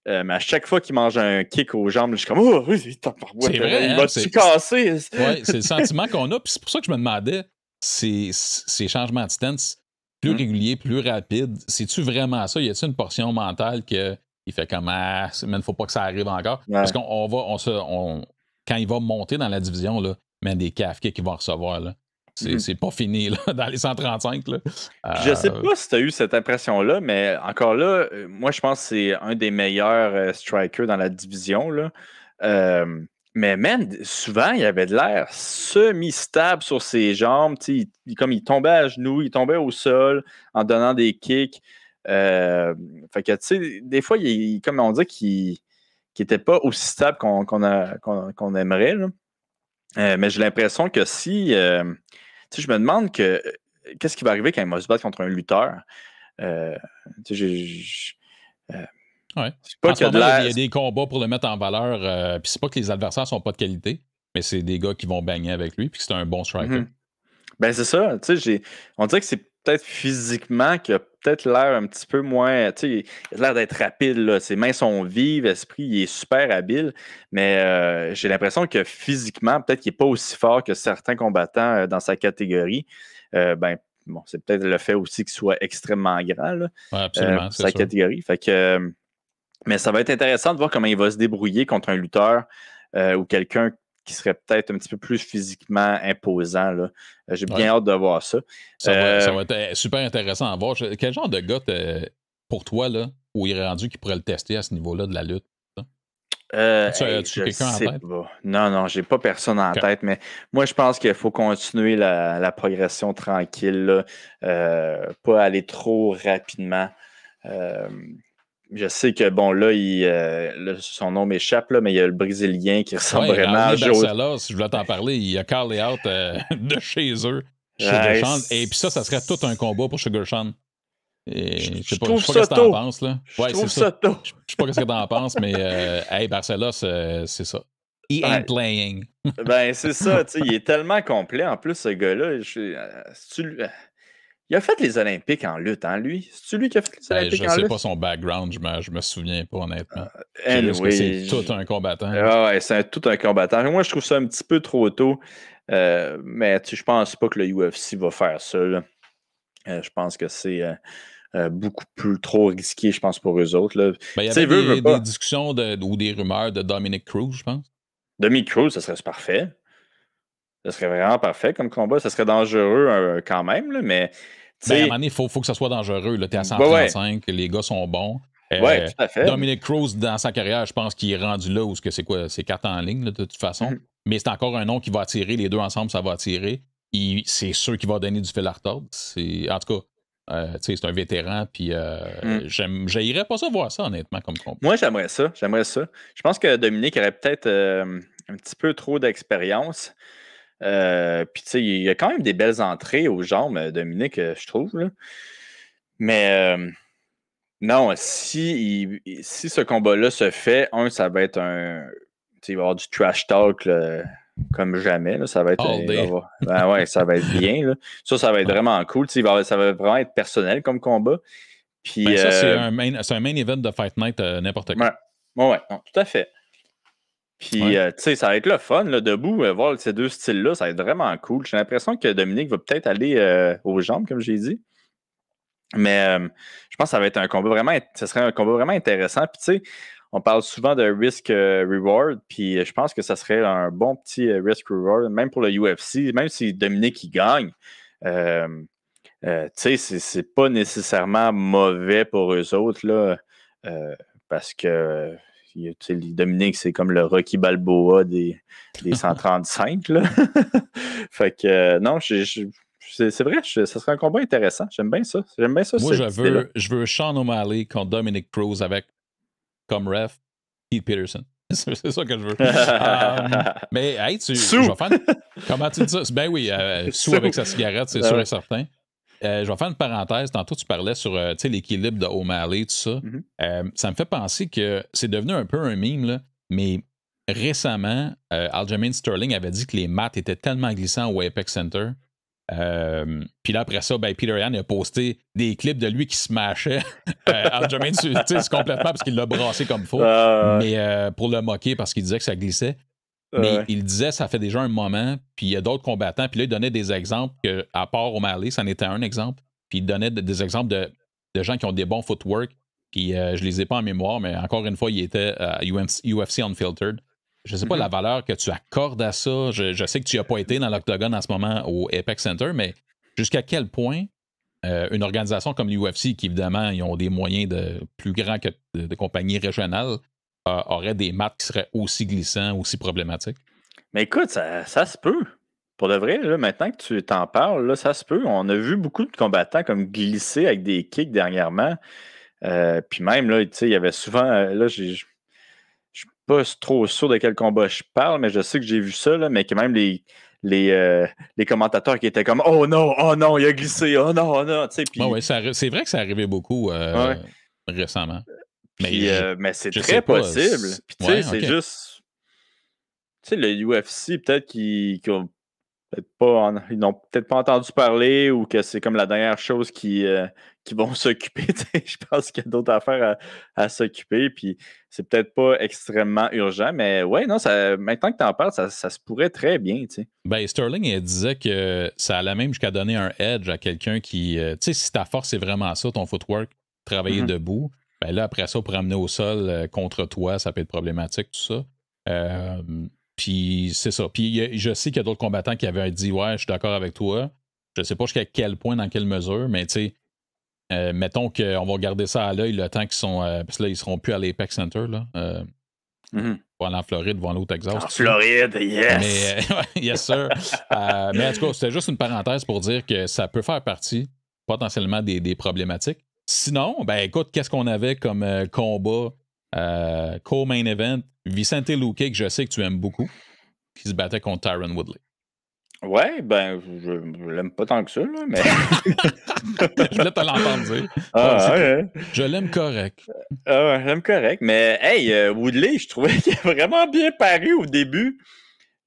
Mais à chaque fois qu'il mange un kick aux jambes, je suis comme oh oui, c'est vrai, il va-tu casser? Oui, c'est le sentiment qu'on a. Puis c'est pour ça que je me demandais ces changements de stance plus réguliers, plus rapides. C'est-tu vraiment ça? Y a-t-il une portion mentale qu'il fait comme ah, il ne faut pas que ça arrive encore? Ouais. Parce quand il va monter dans la division, là, mais des calf kicks qu'il va recevoir. Là. C'est pas fini là, dans les 135. Là. Je sais pas si tu as eu cette impression-là, mais encore là, moi, je pense que c'est un des meilleurs strikers dans la division. Là. Mais man, souvent, il avait de l'air semi-stable sur ses jambes. Comme il tombait à genoux, il tombait au sol en donnant des kicks. Fait que, tu sais, des fois, comme on dit, qu'il n'était pas aussi stable qu'on aimerait. Là. Mais j'ai l'impression que si... je me demande qu'est-ce qui va arriver quand il va se battre contre un lutteur. Ouais. Pas en ce moment, il y a des combats pour le mettre en valeur. Puis c'est pas que les adversaires sont pas de qualité, mais c'est des gars qui vont bagner avec lui, puis que c'est un bon striker. Ben c'est ça. On dirait que c'est peut-être physiquement qu'il a peut-être l'air un petit peu moins. Il a l'air d'être rapide. Là. Ses mains sont vives, l'esprit, il est super habile. Mais j'ai l'impression que physiquement, peut-être qu'il n'est pas aussi fort que certains combattants dans sa catégorie. Bon, c'est peut-être le fait aussi qu'il soit extrêmement grand là, absolument, sa catégorie. Fait que, mais ça va être intéressant de voir comment il va se débrouiller contre un lutteur ou quelqu'un qui serait peut-être un petit peu plus physiquement imposant. Là. J'ai bien hâte de voir ça. Ça va être super intéressant à voir. Quel genre de gars, pour toi, là, où il est rendu qui pourrait le tester à ce niveau-là de la lutte? As-tu quelqu'un en tête? Non, j'ai pas personne en tête, mais moi, je pense qu'il faut continuer la progression tranquille, là, pas aller trop rapidement. Je sais que, bon, là, son nom m'échappe, là, mais il y a le Brésilien qui ressemble vraiment à Joe. Barcelos, je voulais t'en parler, il a callé out de chez eux, Sugar Sean. Et puis ça serait tout un combat pour Sugar Sean. Je sais pas ce que t'en penses, là. Ouais, c'est ça. Je sais pas ce que t'en penses, mais hey, Barcelos, c'est ça. He ain't playing. Ben, c'est ça, tu sais, il est tellement complet. En plus, ce gars-là, il a fait les Olympiques en lutte, hein, lui? C'est-tu lui qui a fait les Olympiques en lutte? Je sais pas son background, je me souviens pas, honnêtement. Anyway, c'est tout un combattant. Ouais, c'est tout un combattant. Moi, je trouve ça un petit peu trop tôt. Mais je pense pas que le UFC va faire ça. Je pense que c'est beaucoup plus trop risqué, je pense, pour eux autres. Là. Ben, il y avait des discussions ou des rumeurs de Dominic Cruz, je pense. Dominic Cruz, ça serait parfait. Ça serait vraiment parfait comme combat. Ça serait dangereux quand même, là, mais... à un moment donné, il faut que ça soit dangereux. Tu es à 135, les gars sont bons. Oui, tout à fait. Dominic Cruz, dans sa carrière, je pense qu'il est rendu là où c'est quoi? C'est 4 en ligne, là, de toute façon. Mais c'est encore un nom qui va attirer. Les deux ensemble, ça va attirer. C'est sûr qu'il va donner du fil à retordre. En tout cas, c'est un vétéran. Puis j'irais pas ça voir ça, honnêtement, comme combat. Moi, j'aimerais ça. Je pense que Dominic aurait peut-être un petit peu trop d'expérience. Puis, tu sais, il y a quand même des belles entrées aux jambes, Dominic, je trouve. Là. Mais non, si ce combat-là se fait, ça va être il va y avoir du trash talk là, comme jamais. Là, ça va être. Ça va être bien. Là. Ça va être vraiment cool. Ça va vraiment être personnel comme combat. Puis, ça, c'est un main event de Fight Night n'importe quoi. Ouais, tout à fait. Puis, tu sais, ça va être le fun, là, debout, voir ces deux styles-là, ça va être vraiment cool. J'ai l'impression que Dominic va peut-être aller aux jambes, comme j'ai dit. Mais je pense que ça va être ce serait un combat vraiment intéressant. Puis, tu sais, on parle souvent de risk-reward, puis je pense que ça serait un bon petit risk-reward, même pour le UFC, même si Dominic il gagne. Tu sais, c'est pas nécessairement mauvais pour eux autres, là, parce que Dominic, c'est comme le Rocky Balboa des 135. Là. Fait que non, c'est vrai, ça serait un combat intéressant. J'aime bien ça. Moi, je veux Sean O'Malley contre Dominic Cruz avec comme ref Pete Peterson. C'est ça que je veux. Mais hey, je vais faire comment tu dis ça? Ben oui, sous avec sa cigarette, c'est sûr et certain. Je vais faire une parenthèse. Tantôt, tu parlais sur l'équilibre de O'Malley, tout ça. Ça me fait penser que c'est devenu un peu un meme, là, mais récemment, Aljamain Sterling avait dit que les maths étaient tellement glissants au Apex Center. Puis là, après ça, Peter Yan a posté des clips de lui qui smashait Aljamain complètement parce qu'il l'a brassé comme faux. Mais pour le moquer parce qu'il disait que ça glissait. Mais il disait ça fait déjà un moment, puis il y a d'autres combattants, puis là, il donnait des exemples que, à part O'Malley, ça en était un exemple, puis il donnait des exemples de gens qui ont des bons footwork, puis je les ai pas en mémoire, mais encore une fois, il était à UFC Unfiltered, je sais pas la valeur que tu accordes à ça. Je sais que tu n'as pas été dans l'octogone en ce moment au Apex Center, mais jusqu'à quel point une organisation comme l'UFC, qui évidemment, ils ont des moyens plus grands que de compagnies régionales, aurait des maths qui seraient aussi glissants, aussi problématiques? Mais écoute, ça se peut. Pour de vrai, là, maintenant que tu t'en parles, là, ça se peut. On a vu beaucoup de combattants comme glisser avec des kicks dernièrement. Puis même, là, tu sais, il y avait souvent. Là, je suis pas trop sûr de quel combat je parle, mais je sais que j'ai vu ça, là, mais que même les commentateurs qui étaient comme oh non, il a glissé, oh non, tu sais. Puis, Ouais, c'est vrai que ça arrivait beaucoup récemment. Mais c'est je très sais pas. possible. Puis, tu sais, c'est OK. juste. Tu sais, le UFC, peut-être qu'ils ils n'ont peut-être pas entendu parler ou que c'est comme la dernière chose qui vont s'occuper. Je pense qu'il y a d'autres affaires à s'occuper. Puis c'est peut-être pas extrêmement urgent. Mais ouais, non, maintenant que tu en parles, ça se pourrait très bien. Ben, Sterling, il disait que ça allait même jusqu'à donner un edge à quelqu'un qui. Tu sais, si ta force, c'est vraiment ça, ton footwork, travailler debout, ben là, après ça, pour amener au sol contre toi, ça peut être problématique, tout ça. Puis c'est ça. Puis je sais qu'il y a d'autres combattants qui avaient dit ouais, je suis d'accord avec toi. Je sais pas jusqu'à quel point, dans quelle mesure, mais tu sais, mettons qu'on va garder ça à l'œil le temps qu'ils sont. Parce que là, ils seront plus à l'Apex Center. Là. Vont aller en Floride, vont aller au Texas. En Floride, yes! Mais, yes, sir. Mais en tout cas, c'était juste une parenthèse pour dire que ça peut faire partie potentiellement des problématiques. Sinon, ben écoute, qu'est-ce qu'on avait comme combat co-main event? Vicente Luque, que je sais que tu aimes beaucoup, qui se battait contre Tyron Woodley. Ouais, ben, je l'aime pas tant que ça, là, mais. Je voulais te l'entendre dire. Je l'aime correct. Je l'aime correct. Mais, hey, Woodley, je trouvais qu'il a vraiment bien paru au début.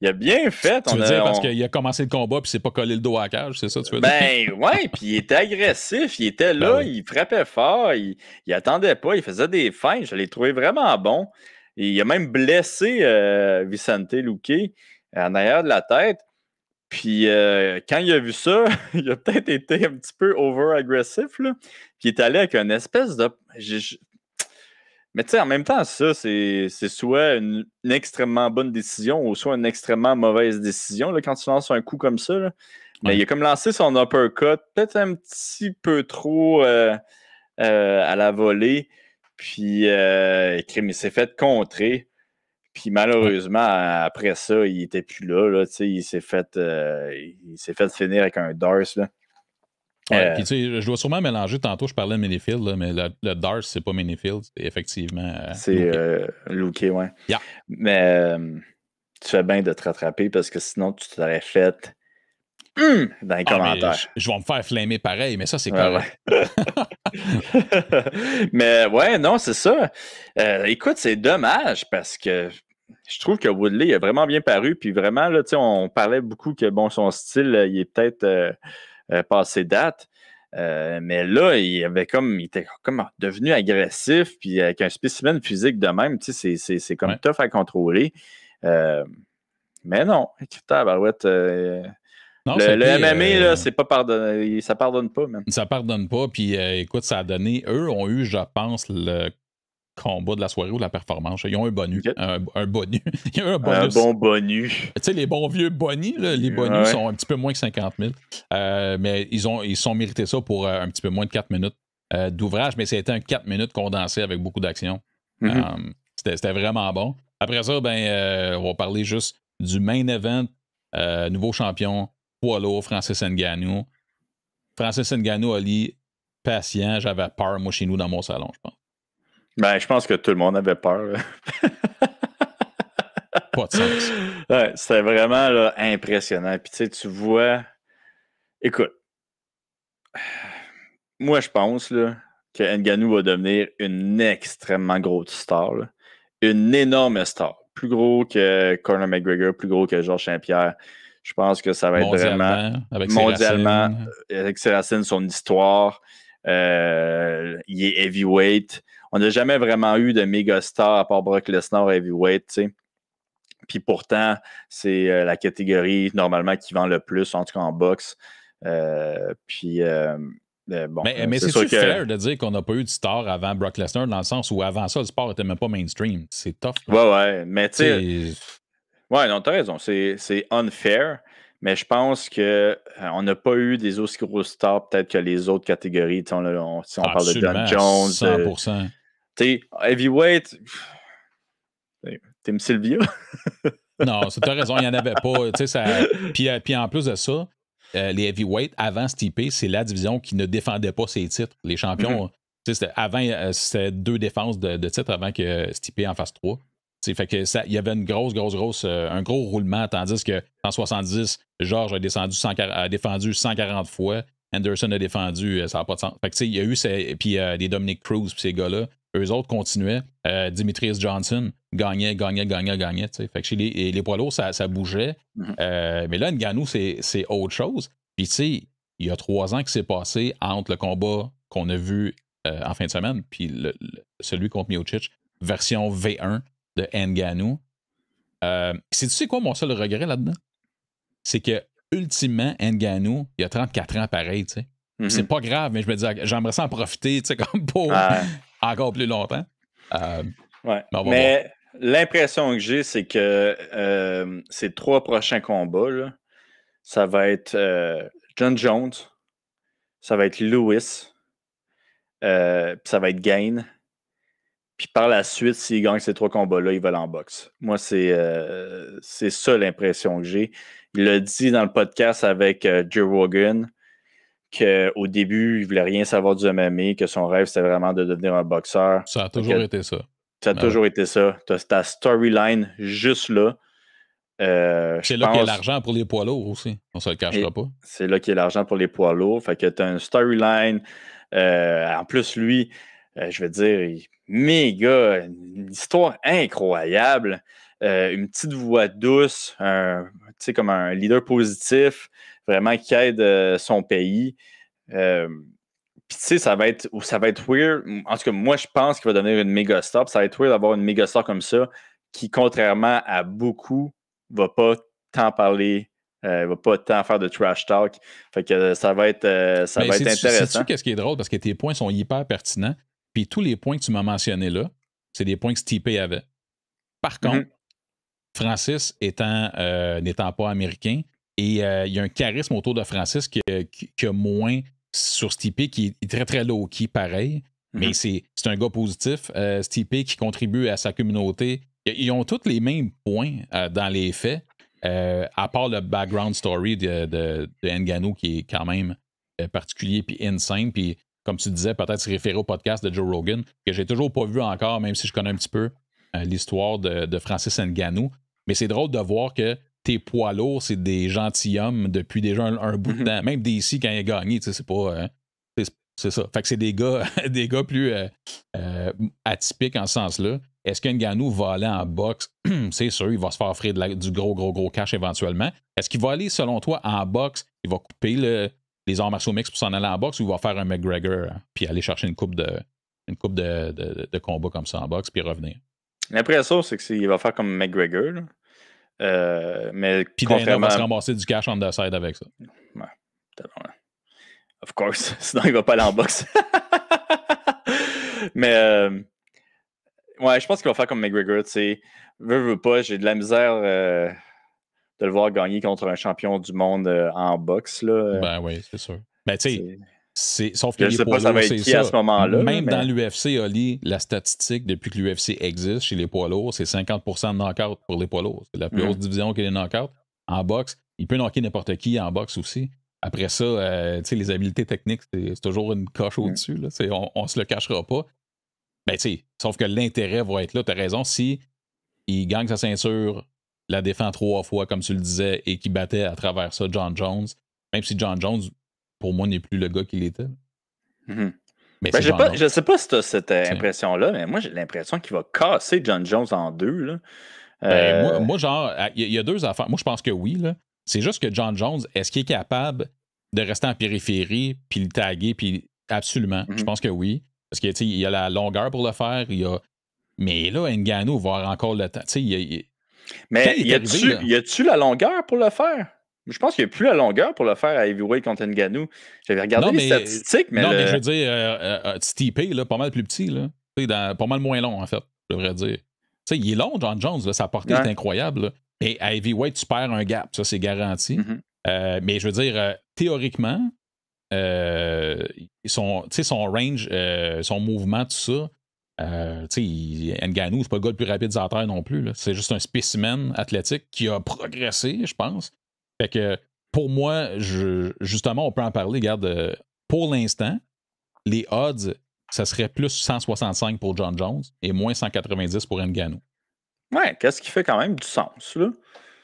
Il a bien fait. Tu veux dire parce qu'il a commencé le combat puis s'est pas collé le dos à la cage, c'est ça, tu veux dire? Ben, ouais, puis il était agressif, il était là, il frappait fort, il attendait pas, il faisait des feintes. Je l'ai trouvé vraiment bon. Et il a même blessé Vicente Luque en arrière de la tête. Puis quand il a vu ça, il a peut-être été un petit peu over-agressif, là. Puis il est allé avec une espèce de. Mais tu sais, en même temps, ça, c'est soit une extrêmement bonne décision ou soit une extrêmement mauvaise décision là, quand tu lances un coup comme ça. Là. Mais il a comme lancé son uppercut, peut-être un petit peu trop à la volée. Puis il s'est fait contrer. Puis malheureusement, après ça, il n'était plus là. Il s'est fait finir avec un Darce. Là. Ouais, puis tu sais, je dois sûrement mélanger. Tantôt, je parlais de Minifield, là, mais le Darce, c'est pas Minifield, c'est effectivement. C'est Luque, ouais. Yeah. Mais tu fais bien de te rattraper parce que sinon, tu t'aurais fait dans les commentaires. Je vais me faire flammer pareil, mais ça, c'est correct. Ouais. Mais ouais, non, c'est ça. Écoute, c'est dommage parce que je trouve que Woodley a vraiment bien paru. Puis vraiment, là, on parlait beaucoup que bon, son style, il est peut-être passé date. Mais là, il était comme devenu agressif, puis avec un spécimen physique de même, c'est comme tough à contrôler. Mais non, écoute, Barouette, non, le MMA, là, c'est pas pardonné, ça pardonne pas, même. Ça pardonne pas, puis écoute, ça a donné. Eux ont eu, je pense, le combat de la soirée ou de la performance. Ils ont un bonus. Okay. Un bonus. Il y a un bonus. Un bon bonus. Tu sais, les bons vieux bonus, là, les bonus sont un petit peu moins que 50 000. Mais ils sont mérités ça pour un petit peu moins de 4 minutes d'ouvrage, mais c'était un 4 minutes condensé avec beaucoup d'action. C'était vraiment bon. Après ça, ben, on va parler juste du main event, nouveau champion, poids lourd, Francis Ngannou. Francis Ngannou, Ali, patient, j'avais peur, moi, chez nous, dans mon salon, je pense. Ben, je pense que tout le monde avait peur. Pas de sens. Ouais, c'était vraiment là, impressionnant. Puis, tu sais, tu vois... Écoute, moi, je pense là, que Ngannou va devenir une extrêmement grosse star. Là. Une énorme star. Plus gros que Conor McGregor, plus gros que Georges Saint-Pierre. Je pense que ça va être vraiment... Mondialement, avec ses racines, son histoire. Il est heavyweight. On n'a jamais vraiment eu de méga star à part Brock Lesnar heavyweight, tu sais. Puis pourtant, c'est la catégorie normalement qui vend le plus, en tout cas en boxe. Puis Bon, mais c'est-tu fair de dire qu'on n'a pas eu de star avant Brock Lesnar, dans le sens où avant ça, le sport n'était même pas mainstream? C'est tough. Ouais, mais tu sais... Ouais, non, t'as raison. C'est unfair, mais je pense qu'on n'a pas eu des aussi gros stars peut-être que les autres catégories. Si on parle de John Jones. 100%. Tu sais, heavyweight, Tim Sylvia. Non, t'as raison, il n'y en avait pas. Puis en plus de ça, les heavyweight, avant Stipe, c'est la division qui ne défendait pas ses titres. Les champions, avant, c'était 2 défenses de titres avant que Stipe en fasse 3. Fait que il y avait une grosse, un gros roulement, tandis que en 70, George a défendu 140 fois, Anderson a défendu, ça n'a pas de sens. Fait que il y a eu puis des Dominic Cruz, puis ces gars-là, eux autres continuaient. Demetrius Johnson gagnait. Fait que chez les poids lourds, ça bougeait. Mais là, Ngannou, c'est autre chose. Puis tu sais, il y a 3 ans qui s'est passé entre le combat qu'on a vu en fin de semaine, puis celui contre Miocic, version V1 de Ngannou. Tu sais quoi mon seul regret là-dedans? C'est que, ultimement, Ngannou, il a 34 ans pareil, tu sais. C'est pas grave, mais je me dis, j'aimerais ça en profiter, tu sais, comme pour encore plus longtemps. Mais l'impression que j'ai, c'est que ces 3 prochains combats, là, ça va être John Jones, ça va être Lewis, puis ça va être Gain. Puis par la suite, s'il gagne ces 3 combats-là, il va aller en boxe. Moi, c'est ça l'impression que j'ai. Il l'a dit dans le podcast avec Joe Rogan qu'au début, il ne voulait rien savoir du MMA, que son rêve, c'était vraiment de devenir un boxeur. Ça a toujours été ça. Ça a toujours été ça. Tu as ta storyline juste là. C'est là qu'il y a l'argent pour les poids lourds aussi. On ne se le cachera pas. C'est là qu'il y a l'argent pour les poids lourds. Fait que tu as une storyline. En plus, lui, je veux dire, méga, une histoire incroyable. Une petite voix douce, comme un leader positif, vraiment qui aide son pays. Puis tu sais, ça va être weird. En tout cas, moi, je pense qu'il va devenir une méga star. Ça va être weird d'avoir une méga star comme ça qui, contrairement à beaucoup, va pas tant parler, va pas tant faire de trash talk. Fait que ça va être intéressant. Sais-tu qu'est-ce qui est drôle? Parce que tes points sont hyper pertinents. Puis tous les points que tu m'as mentionnés là, c'est des points que Stipe avait. Par contre, Francis n'étant pas américain, et il y a un charisme autour de Francis qui a moins sur Stipe, qui est très, très low-key, pareil. Mais c'est un gars positif. Stipe qui contribue à sa communauté. Ils ont tous les mêmes points dans les faits, à part le background story de Ngannou qui est quand même particulier puis insane. Puis comme tu disais, peut-être se référer au podcast de Joe Rogan, que j'ai toujours pas vu encore, même si je connais un petit peu l'histoire de Francis Ngannou. Mais c'est drôle de voir que tes poids lourds, c'est des gentilshommes depuis déjà un bout de temps. Même DC, quand il a gagné, c'est pas... c'est ça. Fait que c'est des gars plus atypiques en ce sens-là. Est-ce que Ngannou va aller en boxe? C'est sûr, il va se faire offrir du gros cash éventuellement. Est-ce qu'il va aller, selon toi, en boxe? Il va couper les arts martiaux mixtes pour s'en aller en boxe, ou il va faire un McGregor puis aller chercher une coupe de combats comme ça en boxe puis revenir? L'impression, c'est qu'il va faire comme McGregor. Mais puis Dana va se ramasser du cash on the side avec ça. Ouais, tellement. Of course. Sinon, il va pas aller en boxe. Mais ouais, je pense qu'il va faire comme McGregor. Tu sais, veux pas, j'ai de la misère de le voir gagner contre un champion du monde en boxe. Là. Ben oui, c'est sûr. Ben tu sais, sauf que je sais pas ça va être qui à ce moment-là. Même dans l'UFC, Oli, la statistique, depuis que l'UFC existe chez les poids lourds, c'est 50% de knock-out pour les poids lourds. C'est la plus haute division que les knock-out. En boxe, il peut knocker n'importe qui en boxe aussi. Après ça, les habiletés techniques, c'est toujours une coche au-dessus. Là. On se le cachera pas. Ben, sauf que l'intérêt va être là. Tu as raison. Si il gagne sa ceinture, la défend 3 fois, comme tu le disais, et qu'il battait à travers ça John Jones, même si John Jones, pour moi, n'est plus le gars qu'il était. Mais je sais pas si tu as cette impression-là, mais moi, j'ai l'impression qu'il va casser John Jones en 2. Là. Moi, genre, il y a 2 affaires. Moi, je pense que oui. Là. C'est juste que John Jones, est-ce qu'il est capable de rester en périphérie, puis le taguer, puis absolument. Je pense que oui. Parce qu'il y a la longueur pour le faire. Mais là, Ngannou va avoir encore le temps. Mais y a-tu la longueur pour le faire? Je pense qu'il n'y a plus la longueur pour le faire à heavyweight contre Ngannou. J'avais regardé les statistiques, mais. Non, mais je veux dire, Stipe, là, pas mal plus petit, là. Pas mal moins long, en fait, je devrais dire. Tu sais, il est long, John Jones, là, sa portée est incroyable. Là. Et à heavyweight, tu perds un gap, ça, c'est garanti. Mais je veux dire, théoriquement, son range, son mouvement, tout ça, Ngannou, c'est pas le gars le plus rapide sur la terre non plus. C'est juste un spécimen athlétique qui a progressé, je pense. Fait que pour moi, justement, on peut en parler. Regarde, pour l'instant, les odds, ça serait plus 165 pour John Jones et moins 190 pour Ngannou. Ouais, qu'est-ce qui fait quand même du sens, là?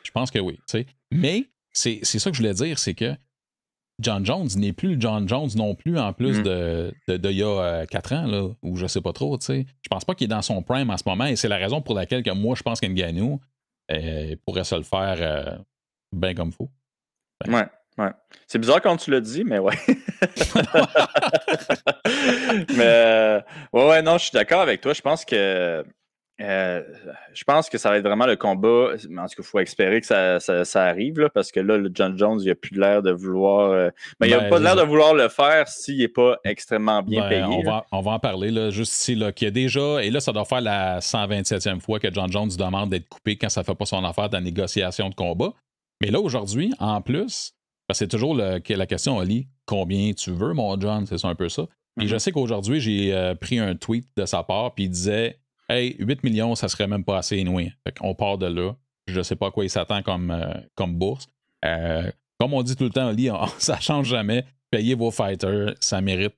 Je pense que oui. T'sais. Mais c'est ça que je voulais dire, c'est que John Jones n'est plus le John Jones non plus, en plus de il y a 4 ans, là, ou je sais pas trop. Je pense pas qu'il est dans son prime en ce moment, et c'est la raison pour laquelle que moi, je pense qu'Ngannou pourrait se le faire bien comme il faut. Ouais. C'est bizarre quand tu l'as dit, mais ouais. Mais ouais, non, je suis d'accord avec toi. Je pense que ça va être vraiment le combat. En tout cas, il faut espérer que ça arrive, là, parce que là, le John Jones, il n'a plus l'air de vouloir. Mais il n'a pas l'air de vouloir le faire s'il n'est pas extrêmement bien payé. On va en parler, là, juste ici, là, qu'il y a déjà. Et là, ça doit faire la 127e fois que John Jones demande d'être coupé quand ça ne fait pas son affaire de la négociation de combat. Mais là, aujourd'hui, en plus, parce que c'est toujours la question, Ali, combien tu veux, mon John? C'est ça un peu ça. Et je sais qu'aujourd'hui, j'ai pris un tweet de sa part, puis il disait hey, 8 millions, ça serait même pas assez inouï. Fait qu'on part de là. Je sais pas à quoi il s'attend comme bourse. Comme on dit tout le temps, Ali, ça change jamais. Payez vos fighters, ça mérite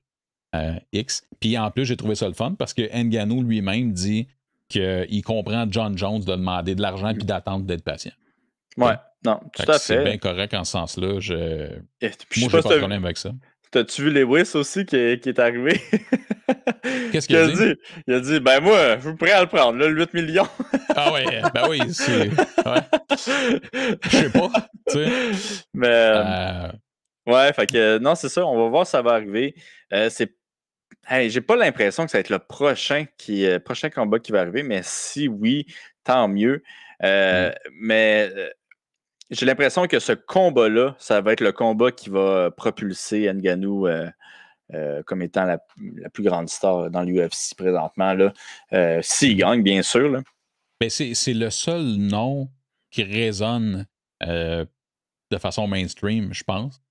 X. Puis en plus, j'ai trouvé ça le fun parce que Ngannou lui-même dit qu'il comprend John Jones de demander de l'argent puis d'attendre d'être patient. Ouais, non, tout à fait. C'est bien correct en ce sens-là. Moi, j'ai pas de problème avec ça. T'as-tu vu Lewis aussi qui est arrivé? Qu'est-ce qu'il a dit? Il a dit, ben moi, je suis prêt à le prendre, là, le 8 millions. Ah ouais, ben oui, c'est... Ouais. Je sais pas, tu sais. Mais... Ouais, fait que non, c'est ça, on va voir si ça va arriver. J'ai pas l'impression que ça va être le prochain combat qui va arriver, mais si oui, tant mieux. Mais j'ai l'impression que ce combat-là, ça va être le combat qui va propulser Ngannou comme étant la plus grande star dans l'UFC présentement. S'il gagne, bien sûr. Là. Mais c'est le seul nom qui résonne de façon mainstream, je pense,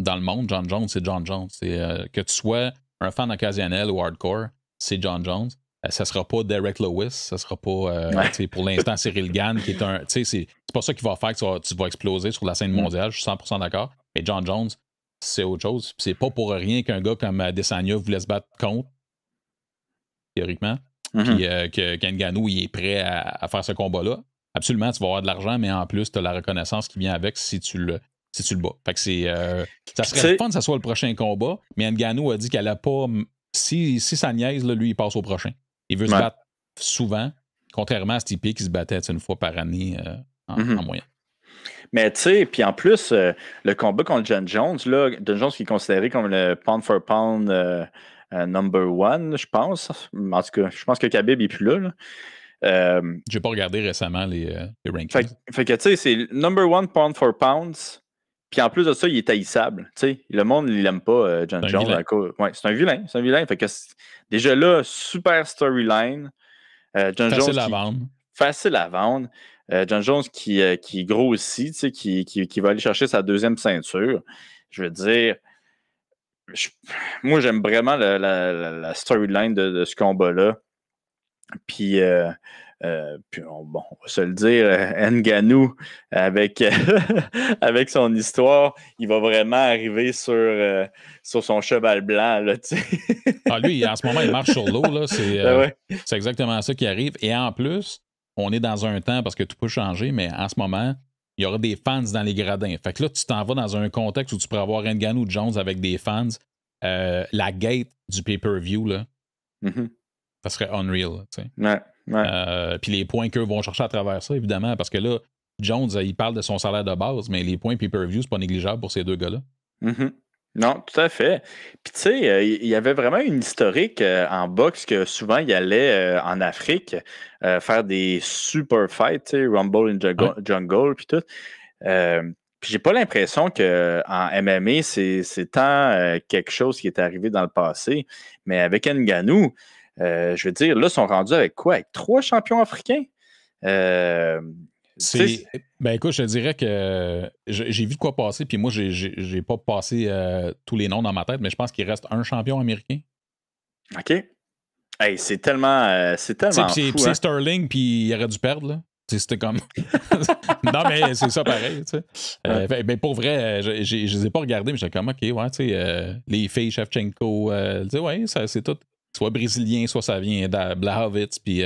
dans le monde. John Jones, c'est John Jones. Que tu sois un fan occasionnel ou hardcore, c'est John Jones. Ça sera pas Derek Lewis, ça sera pas pour l'instant Cyril Gane qui est un. C'est pas ça qui va faire que tu vas exploser sur la scène mondiale, je suis 100% d'accord. Mais John Jones, c'est autre chose. C'est pas pour rien qu'un gars comme Adesanya voulait se battre contre, théoriquement. Puis qu'Ngannou il est prêt à faire ce combat-là. Absolument, tu vas avoir de l'argent, mais en plus, tu as la reconnaissance qui vient avec si tu le bats. Fait que ça serait fun que ça soit le prochain combat, mais Ngannou a dit qu'elle a pas. Si ça niaise, là, lui, il passe au prochain. Il veut se battre souvent, contrairement à Stipe qui se battait une fois par année en moyenne. Mais tu sais, puis en plus, le combat contre John Jones, là, John Jones qui est considéré comme le pound for pound number one, je pense. En tout cas, je pense que Khabib n'est plus là. J'ai pas regardé récemment les rankings. Fait que tu sais, c'est number one pound for pounds. Puis en plus de ça, il est haïssable. T'sais, le monde, il l'aime pas, John Jones. Ouais, c'est un vilain. C'est un vilain. Fait que déjà là, super storyline. Facile à vendre. Facile à vendre. John Jones qui est gros aussi, qui va aller chercher sa deuxième ceinture. Je veux dire, moi, j'aime vraiment la storyline de ce combat-là. Puis on va se le dire, Ngannou, avec son histoire, il va vraiment arriver sur son cheval blanc. Là, lui, en ce moment, il marche sur l'eau. C'est exactement ça qui arrive. Et en plus, on est dans un temps, parce que tout peut changer, mais en ce moment, il y aura des fans dans les gradins. Fait que là, tu t'en vas dans un contexte où tu pourrais avoir Ngannou Jones avec des fans. La gate du pay-per-view, là, ça serait unreal. Puis les points qu'eux vont chercher à travers ça, évidemment, parce que là, Jones, il parle de son salaire de base, mais les points pay-per-view, c'est pas négligeable pour ces deux gars-là. Non, tout à fait. Puis tu sais, il y avait vraiment une historique en boxe que souvent il allait en Afrique faire des super fights, Rumble in Jungle, puis tout. Puis j'ai pas l'impression qu'en MMA, c'est tant quelque chose qui est arrivé dans le passé. Mais avec Ngannou, je veux dire, là, ils sont rendus avec quoi? Avec 3 champions africains? Ben écoute, je te dirais que j'ai vu de quoi passer, puis moi, j'ai pas passé tous les noms dans ma tête, mais je pense qu'il reste un champion américain. OK. Hey, c'est tellement fou. C'est Sterling, puis il aurait dû perdre, là. C'était comme. Non, mais c'est ça pareil, tu sais. Ben, pour vrai, je les ai pas regardés, mais j'étais comme, OK, ouais, tu sais, les filles, Shevchenko, tu sais, ouais, c'est tout. Soit brésilien, soit ça vient de Blachowicz, puis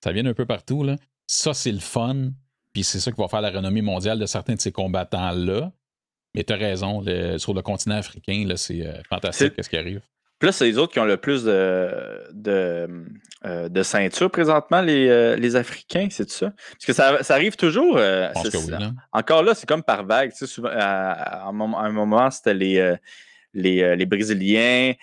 ça vient un peu partout, là. Ça, c'est le fun, puis c'est ça qui va faire la renommée mondiale de certains de ces combattants-là. Mais tu as raison, sur le continent africain, là, c'est fantastique ce qui arrive. Puis là, c'est les autres qui ont le plus de ceintures présentement, les Africains, c'est ça? Parce que ça arrive toujours. Je pense que oui, là. Encore là, c'est comme par vague. Tu sais, souvent, à un moment, c'était les Brésiliens.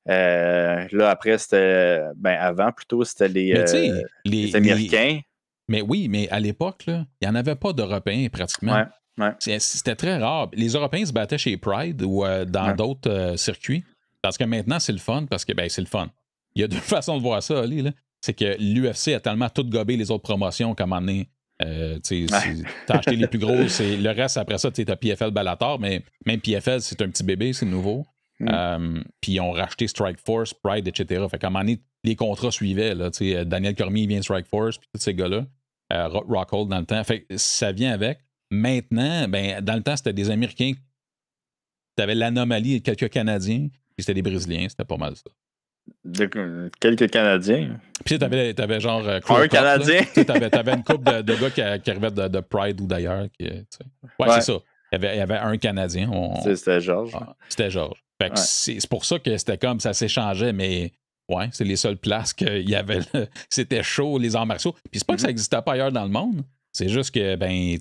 Là, après, c'était. Ben, avant, plutôt, c'était les Américains. Mais oui, mais à l'époque, il n'y en avait pas d'Européens pratiquement. Ouais. C'était très rare. Les Européens se battaient chez Pride ou dans d'autres circuits. Parce que maintenant, c'est le fun, parce que c'est le fun. Il y a deux façons de voir ça, Ali. C'est que l'UFC a tellement tout gobé les autres promotions qu'à un moment donné, t'as acheté les plus gros. Le reste, après ça, t'as PFL Bellator, mais même PFL, c'est un petit bébé, c'est nouveau. Puis ils ont racheté Strike Force, Pride, etc. Fait qu'à un moment donné, les contrats suivaient. Là, Daniel Cormier vient de Strike Force, puis tous ces gars-là. Rockhold dans le temps. Fait que ça vient avec. Maintenant, dans le temps, c'était des Américains. T'avais l'anomalie et quelques Canadiens. Puis c'était des Brésiliens, c'était pas mal ça. Quelques Canadiens. Puis t'avais genre. Un Canadien. T'avais une couple de gars qui arrivaient de Pride ou d'ailleurs. Ouais, c'est ça. Il y avait un Canadien. C'était Georges. C'était Georges. Fait que c'est pour ça que c'était comme ça s'échangeait, mais ouais, c'est les seules places qu'il y avait. C'était chaud, les arts martiaux. Puis c'est pas que ça n'existait pas ailleurs dans le monde. C'est juste que,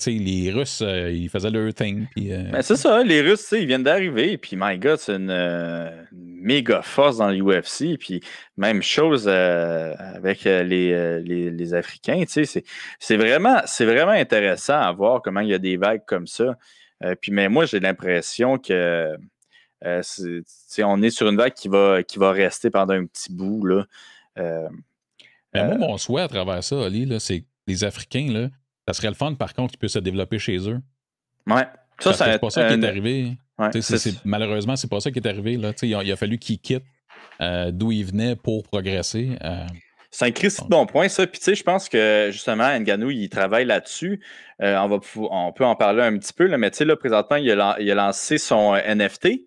les Russes, ils faisaient leur thing. C'est ça, les Russes, ils viennent d'arriver. Puis, my God, c'est une méga force dans l'UFC. Puis, même chose avec les Africains. C'est vraiment intéressant à voir comment il y a des vagues comme ça. Mais moi, j'ai l'impression que on est sur une vague qui va rester pendant un petit bout. Là. Moi, mon souhait à travers ça, Ali, c'est que les Africains, là, ça serait le fun, par contre, qu'ils puissent se développer chez eux. Ouais. C'est pas ça qui est arrivé. Ouais, malheureusement, c'est pas ça qui est arrivé. Là. Il a fallu qu'ils quittent d'où ils venaient pour progresser. C'est un Christy de bon point, ça. Puis, je pense que, justement, Ngannou, il travaille là-dessus. On peut en parler un petit peu, là, mais, là, présentement, il a lancé son NFT.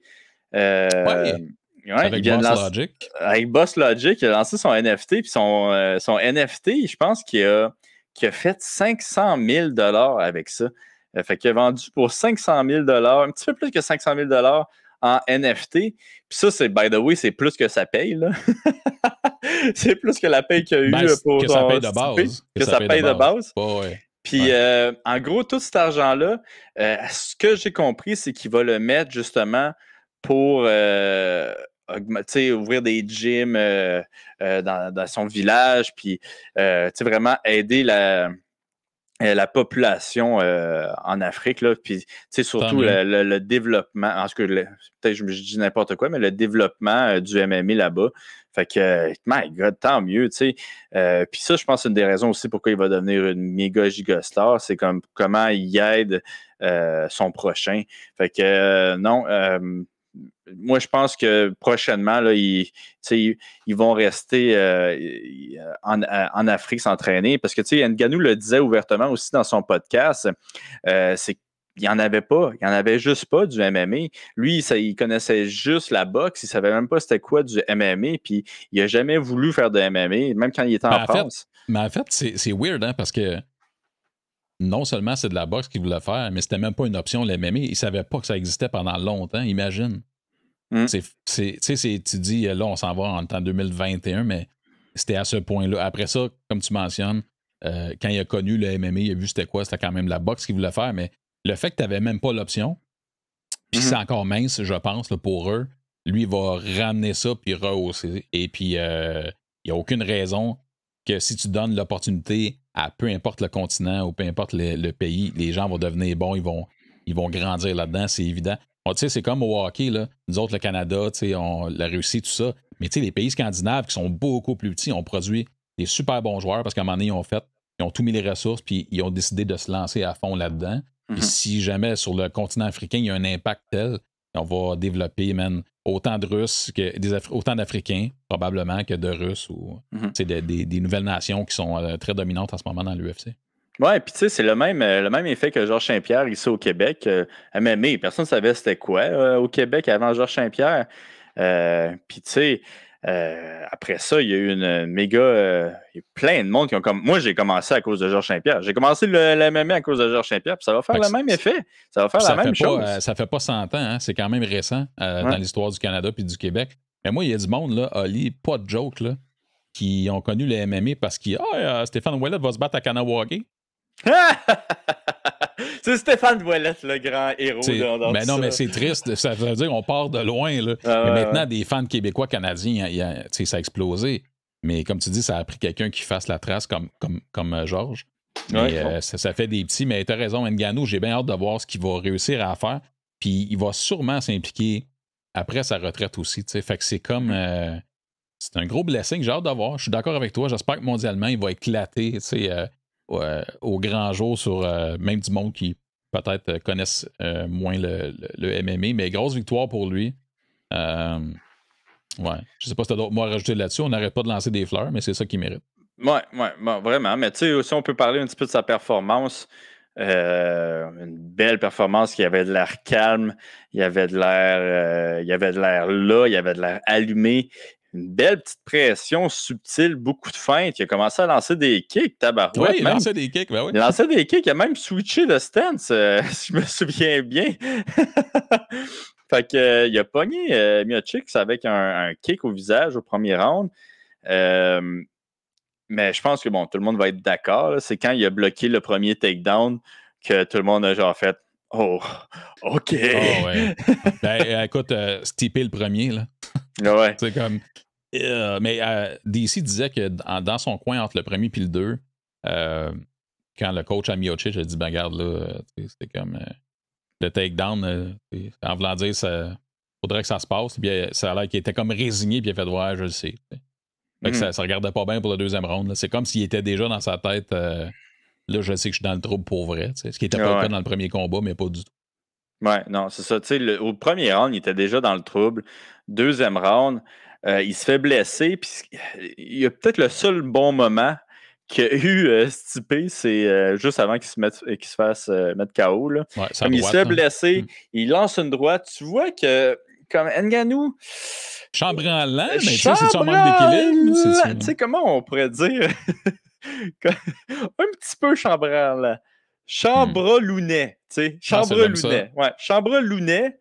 Avec Boss Logic. Avec Boss Logic, il a lancé son NFT. Puis, son NFT, je pense qu'il a fait 500 000 $ avec ça. Fait qu'il a vendu pour 500 000 $, un petit peu plus que 500 000 $ en NFT. Puis ça, c'est, by the way, c'est plus que ça paye, là. C'est plus que la paye qu'il y a eu pour que ça paye de base. Que ça paye de base. Ouais. Puis, en gros, tout cet argent-là, ce que j'ai compris, c'est qu'il va le mettre justement pour ouvrir des gyms dans son village, puis vraiment aider la population en Afrique, là, puis surtout le développement, en tout cas, peut-être je dis n'importe quoi, mais le développement du MMA là-bas. Fait que, my God, tant mieux, tu sais. Puis ça, je pense, c'est une des raisons aussi pourquoi il va devenir une méga gigastar, c'est comment il aide son prochain. Fait que, non, moi, je pense que prochainement, là, ils vont rester en Afrique s'entraîner parce que, Ngannou le disait ouvertement aussi dans son podcast, c'est qu'il n'y en avait pas. Il n'y en avait juste pas du MMA. Lui, il connaissait juste la boxe. Il ne savait même pas c'était quoi du MMA. Puis, il n'a jamais voulu faire de MMA, même quand il était en France. Mais en fait, c'est weird, hein, parce que non seulement c'est de la boxe qu'il voulait faire, mais c'était même pas une option, le MMA. Il ne savait pas que ça existait pendant longtemps. Imagine. Tu dis, là, on s'en va en 2021, mais c'était à ce point-là. Après ça, comme tu mentionnes, quand il a connu le MMA, il a vu c'était quoi, c'était quand même la boxe qu'il voulait faire, mais le fait que tu n'avais même pas l'option, puis c'est encore mince, je pense, là, pour eux, lui, il va ramener ça puis rehausser. Et puis, il n'y a aucune raison que si tu donnes l'opportunité à peu importe le continent ou peu importe le pays, les gens vont devenir bons, ils vont ils vont grandir là-dedans, c'est évident. Tu sais, c'est comme au hockey, là. Nous autres, le Canada, tu sais, la Russie, tout ça. Mais tu sais, les pays scandinaves qui sont beaucoup plus petits ont produit des super bons joueurs parce qu'à un moment donné, ils ont tout mis les ressources puis ils ont décidé de se lancer à fond là-dedans. Puis si jamais sur le continent africain, il y a un impact tel, on va développer, autant de Russes autant d'Africains, probablement, que de Russes ou des nouvelles nations qui sont très dominantes en ce moment dans l'UFC. Ouais, puis tu sais, c'est le même effet que Georges Saint-Pierre ici au Québec. MMA, personne ne savait c'était quoi au Québec avant Georges Saint-Pierre. Puis tu sais, après ça, il y a eu une méga. Il y a plein de monde qui ont comme. Moi, j'ai commencé à cause de Georges Saint-Pierre. J'ai commencé le MMA à cause de Georges Saint-Pierre, puis ça va faire le même effet. Ça va faire la même chose. Ça fait pas 100 ans, hein? C'est quand même récent dans l'histoire du Canada puis du Québec. Mais moi, il y a du monde, là, Oli, pas de joke, là, qui ont connu le MMA parce que Stéphane Ouellet va se battre à Kanawagé. C'est Stéphane Ouellette, le grand héros. Mais non, mais c'est triste. Ça veut dire qu'on part de loin. Là. Mais maintenant, des fans québécois, canadiens, ça a explosé. Mais comme tu dis, ça a pris quelqu'un qui fasse la trace comme Georges. Ça fait des petits. Mais tu as raison, Ngannou, j'ai bien hâte de voir ce qu'il va réussir à faire. Puis il va sûrement s'impliquer après sa retraite aussi. Fait que c'est comme. C'est un gros blessing. J'ai hâte de voir. Je suis d'accord avec toi. J'espère que mondialement, il va éclater. Au grand jour sur même du monde qui peut-être connaissent moins le MMA, mais grosse victoire pour lui. Ouais. Je sais pas si tu as d'autres mots à rajouter là-dessus. On n'arrête pas de lancer des fleurs, mais c'est ça qu'il mérite. Ouais, bon, vraiment. Mais tu sais, aussi, on peut parler un petit peu de sa performance. Une belle performance qui avait de l'air calme, il y avait de l'air là, il y avait de l'air allumé. Une belle petite pression subtile, beaucoup de feintes. Il a commencé à lancer des kicks, tabarouette. Oui, il lançait des kicks, ben oui. Il lançait des kicks, il a même switché de stance, si je me souviens bien. Fait que, il a pogné Miocic avec un kick au visage au premier round. Mais je pense que, bon, tout le monde va être d'accord. C'est quand il a bloqué le premier takedown que tout le monde a genre fait « Oh, OK! » Ben, écoute, Stipe le premier, là. Ouais. C'est comme... mais DC disait que dans son coin entre le premier et le 2, quand le coach à Miocic a dit ben regarde là, c'était comme le takedown, en voulant dire ça faudrait que ça se passe, puis ça a l'air qu'il était comme résigné, puis il a fait ouais, je le sais. Fait que ça regardait pas bien pour le deuxième round. Là. C'est comme s'il était déjà dans sa tête là, je sais que je suis dans le trouble pour vrai. Ce qui n'était pas le cas dans le premier combat, mais pas du tout. Ouais, non, c'est ça. Au premier round, il était déjà dans le trouble. Deuxième round, il se fait blesser. Puis il y a peut-être le seul bon moment qu'il a eu Stipe, c'est juste avant qu'il se fasse mettre KO. Là. Ouais, comme il se fait blesser, il lance une droite. Tu vois que, comme Ngannou. Chambranlant, mais tu sais, c'est-tu un manque d'équilibre? Tu sais, comment on pourrait dire? Un petit peu chambranlant. Chambrelounet, tu sais. Chambrelounet. Ouais, Chambrelounet.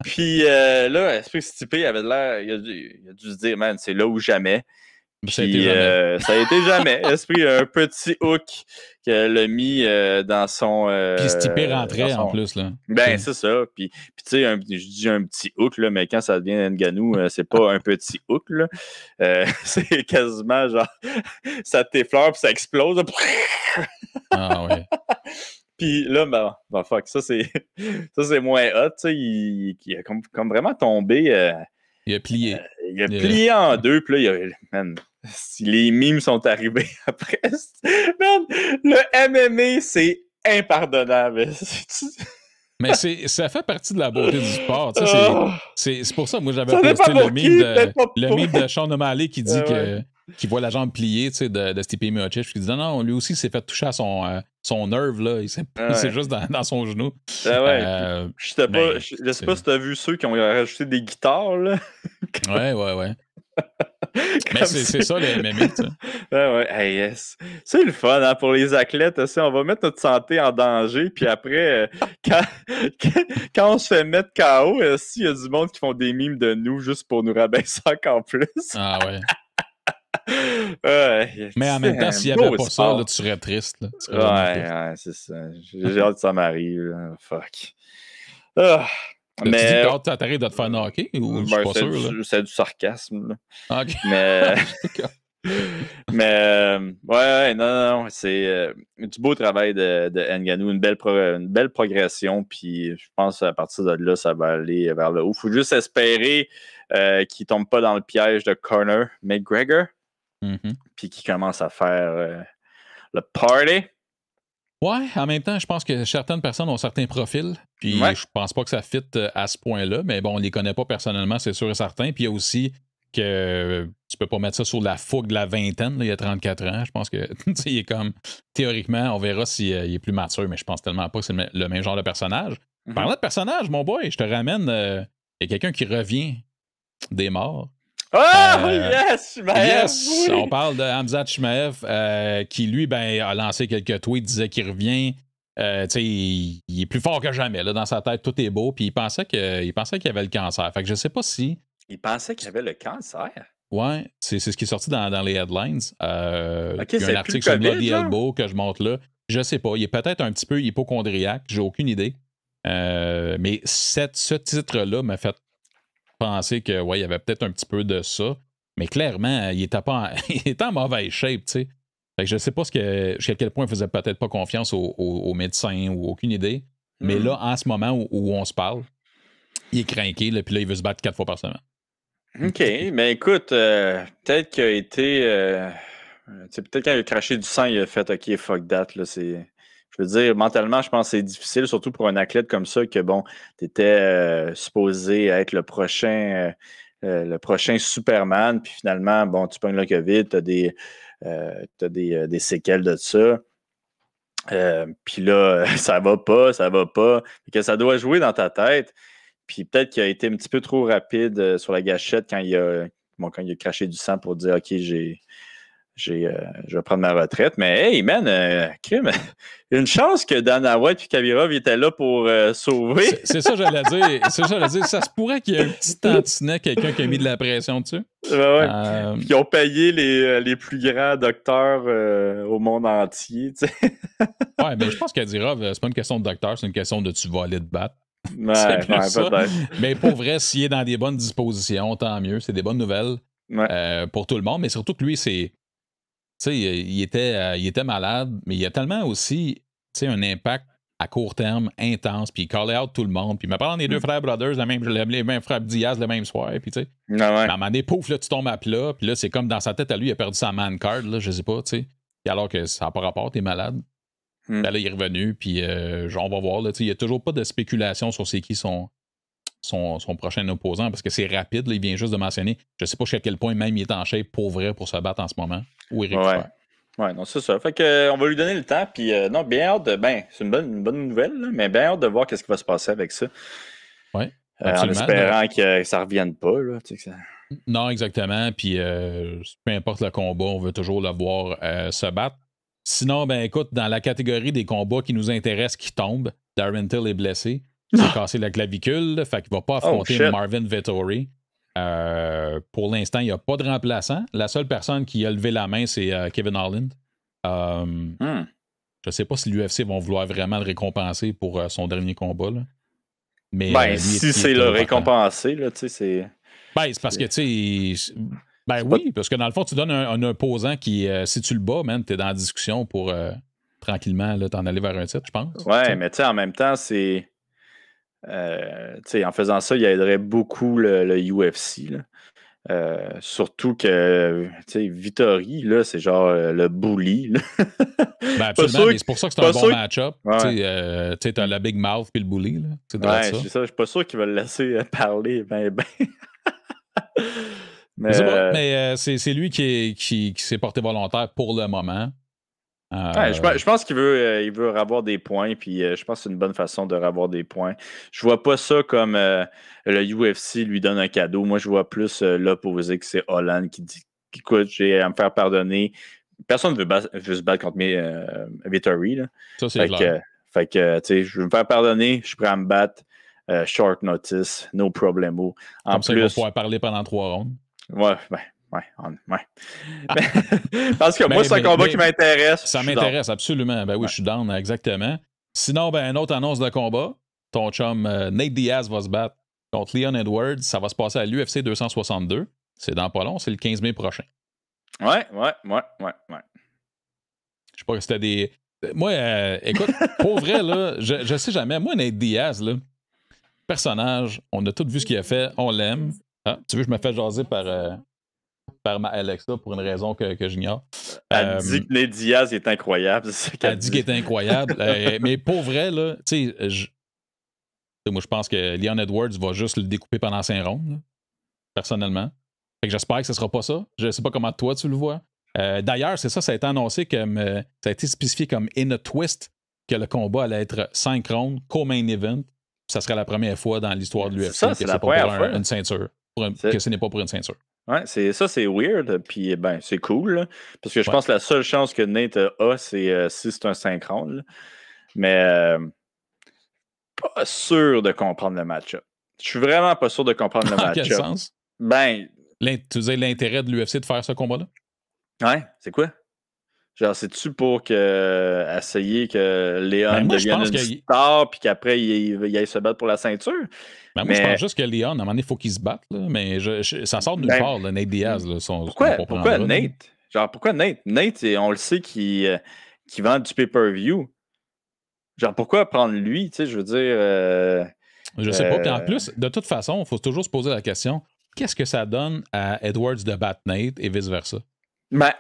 Puis là, Esprit Stipe avait de l'air. Il a dû se dire, man, c'est là ou jamais. Puis, ça a été jamais. Esprit, un petit hook qu'elle a mis dans son. Puis Stipe rentrait en plus, là. Ben, c'est ça. Puis tu sais, je dis un petit hook, là, mais quand ça devient Ngannou, c'est pas un petit hook, là. C'est quasiment genre. Ça t'effleure, puis ça explose. Ah, ouais. Puis là, ben, fuck, ça c'est moins hot, tu sais, il a comme vraiment tombé. Il a plié. Il a plié en deux, puis là, man, les mimes sont arrivés après. Man, le MMA, c'est impardonnable. Mais ça fait partie de la beauté du sport. C'est pour ça, moi, j'avais posté le meme de Sean O'Malley qui dit qu'il voit la jambe pliée de Stipe Miocic, puis il dit non, lui aussi, il s'est fait toucher à son nerve, là. C'est juste dans son genou. Je sais pas si t'as vu ceux qui ont rajouté des guitares, là. Ouais. Mais c'est ça, le MMA, tu sais. Hey, yes. C'est le fun, hein, pour les athlètes. On va mettre notre santé en danger, puis après, quand on se fait mettre KO, il y a du monde qui font des mimes de nous juste pour nous rabaisser encore plus. Ah ouais. Mais en même temps, s'il n'y avait pas ça, là, tu serais triste. Là. Ouais, c'est ça. J'ai hâte que ça m'arrive. Fuck. Mais tu t'arrêtes de te faire knocker ou je suis pas sûr? C'est du sarcasme. Là. Okay. Mais ouais, non, c'est. Du beau travail de Ngannou, une belle progression, puis je pense à partir de là, ça va aller vers le haut. Il faut juste espérer qu'il ne tombe pas dans le piège de Conor McGregor, puis qu'il commence à faire le party. Ouais, en même temps, je pense que certaines personnes ont certains profils, puis je pense pas que ça fit à ce point-là, mais bon, on les connaît pas personnellement, c'est sûr et certain. Puis il y a aussi que tu peux pas mettre ça sur la fougue de la vingtaine, là, il y a 34 ans. Je pense que il est comme, théoriquement, on verra s'il est plus mature, mais je pense tellement pas que c'est le même genre de personnage. Parlant de personnage, mon boy, je te ramène, il y a quelqu'un qui revient des morts. Yes! Yes! Oui. On parle de Khamzat Chimaev qui, lui, a lancé quelques tweets, disait qu'il revient. Il est plus fort que jamais. Là, dans sa tête, tout est beau. Puis il pensait qu'il avait le cancer. Fait que je sais pas si. Il pensait qu'il avait le cancer? Ouais, c'est ce qui est sorti dans les headlines. OK, il y a un article sur Bloody Elbow que je montre là. Je sais pas. Il est peut-être un petit peu hypochondriaque. J'ai aucune idée. Mais ce titre-là m'a fait penser que il y avait peut-être un petit peu de ça. Mais clairement, il était en mauvaise shape, tu sais. Fait que je sais pas jusqu'à quel point il faisait peut-être pas confiance aux médecins ou aucune idée. Mais là, en ce moment où on se parle, il est craqué, puis là, il veut se battre 4 fois par semaine. OK, mais écoute, peut-être qu'il a été... peut-être quand il a craché du sang, il a fait « OK, fuck that », là, c'est... Je veux dire, mentalement, je pense que c'est difficile, surtout pour un athlète comme ça, que bon, tu étais supposé être le prochain Superman, puis finalement, bon, tu pognes le COVID, tu as des séquelles de ça. Puis là, ça va pas. Que ça doit jouer dans ta tête. Puis peut-être qu'il a été un petit peu trop rapide sur la gâchette quand il a craché du sang pour dire « OK, je vais prendre ma retraite. » Mais hey, man, crime, il y a une chance que Dana White et Khabibov étaient là pour sauver. C'est ça, j'allais dire. Ça se pourrait qu'il y ait un petit tantinet, quelqu'un qui a mis de la pression dessus. Ouais. Puis ils ont payé les plus grands docteurs au monde entier. Tu sais. Ouais, mais je pense qu'Adirov, c'est pas une question de docteur, c'est une question de tu vas aller te battre. Ouais, peut-être. Mais pour vrai, s'il est dans des bonnes dispositions, tant mieux. C'est des bonnes nouvelles pour tout le monde. Mais surtout que lui, c'est. Tu sais, il était malade, mais il y a tellement aussi un impact à court terme intense, puis il callait out tout le monde, puis il me parle des deux frères Brothers, les mêmes frères Diaz le même soir, puis tu sais. À un moment donné, pouf, là, tu tombes à plat, puis là, c'est comme dans sa tête à lui, il a perdu sa man card, là, je sais pas, tu sais. Alors que ça n'a pas rapport, t'es malade. Là, il est revenu, puis on va voir, là, tu sais, il n'y a toujours pas de spéculation sur c'est qui son prochain opposant, parce que c'est rapide, là, il vient juste de mentionner. Je sais pas jusqu'à quel point même il est en shape pour vrai pour se battre en ce moment. Ou il récupère. Ouais, non, c'est ça. Fait que on va lui donner le temps, puis non, bien hâte de. C'est une bonne nouvelle, là, mais bien hâte de voir qu'est-ce qui va se passer avec ça. Ouais. En espérant que ça ne revienne pas, là. Tu sais, Non, exactement. Puis peu importe le combat, on veut toujours le voir se battre. Sinon, écoute, dans la catégorie des combats qui nous intéressent qui tombent, Darren Till est blessé. Il s'est cassé la clavicule, fait qu'il ne va pas affronter Marvin Vettori. Pour l'instant, il n'y a pas de remplaçant. La seule personne qui a levé la main, c'est Kevin Holland. Je ne sais pas si l'UFC vont vouloir vraiment le récompenser pour son dernier combat. Là. Mais si c'est le récompenser, là, tu sais, c'est. C'est parce que, tu sais. Oui, parce que dans le fond, tu donnes un opposant qui, si tu le bats, man, t'es dans la discussion pour tranquillement t'en aller vers un titre, je pense. Ouais, t'sais. Mais tu sais, en même temps, c'est. En faisant ça, il aiderait beaucoup le UFC. Là. Surtout que Vittori, là, c'est genre le bully. Absolument, mais c'est pour ça que c'est un bon match-up. Ouais. Tu as la big mouth puis le bully. Là. C'est ça. Je suis pas sûr qu'il va le laisser parler. Mais c'est lui qui s'est porté volontaire pour le moment. Je pense qu'il veut avoir des points, puis je pense que c'est une bonne façon de avoir des points. Je vois pas ça comme le UFC lui donne un cadeau. Moi, je vois plus l'opposé, que c'est Holland qui dit écoute, j'ai à me faire pardonner. Personne ne veut se battre contre Vittori. Ça, c'est clair. Fait que, tu sais, je veux me faire pardonner, je suis prêt à me battre. Short notice, no problemo. Comme ça, il va pouvoir parler pendant 3 rounds. Ouais. Parce que moi, c'est un combat qui m'intéresse. Ça m'intéresse, absolument. Oui, je suis down, exactement. Sinon, une autre annonce de combat. Ton chum Nate Diaz va se battre contre Leon Edwards. Ça va se passer à l'UFC 262. C'est dans pas long, c'est le 15 mai prochain. Ouais. Je sais pas si c'était moi, écoute, pour vrai, là, je sais jamais. Moi, Nate Diaz, là, personnage, on a tous vu ce qu'il a fait, on l'aime. Ah, tu veux, je me fais jaser par ma Alexa pour une raison que j'ignore. Elle dit que Nate Diaz est incroyable. C'est ça qu'elle Elle dit qu'il est incroyable. Mais pour vrai, là, tu sais, moi, je pense que Leon Edwards va juste le découper pendant 5 rondes, là, personnellement. Fait que j'espère que ce sera pas ça. Je sais pas comment toi tu le vois. D'ailleurs, c'est ça, ça a été annoncé comme. Ça a été spécifié comme in a twist que le combat allait être 5 rondes, co-main event. Ça serait la première fois dans l'histoire de l'UFC ça, c'est la première fois. Une ceinture. Que ce n'est pas pour une ceinture. Ouais, c'est weird, puis ben, c'est cool, là, parce que je pense que la seule chance que Nate a, c'est si c'est un 5 rounds. Là. Mais pas sûr de comprendre le match-up. Je suis vraiment pas sûr de comprendre le match-up. En quel sens? Ben. Tu disais l'intérêt de l'UFC de faire ce combat-là? Ouais, c'est quoi? Genre, c'est-tu pour essayer que Léon devienne une star puis qu'après, il aille se battre pour la ceinture? Ben moi, je pense juste que Léon, à un moment donné, il faut qu'il se batte. Là, mais ça sort de nulle part, là, Nate Diaz. Là, pourquoi Nate? Genre, pourquoi Nate? Nate, on le sait qu'il vend du pay-per-view. Genre, pourquoi prendre lui? Tu sais, je veux dire... je sais pas. Puis en plus, de toute façon, il faut toujours se poser la question, qu'est-ce que ça donne à Edwards de battre Nate et vice-versa? Ben,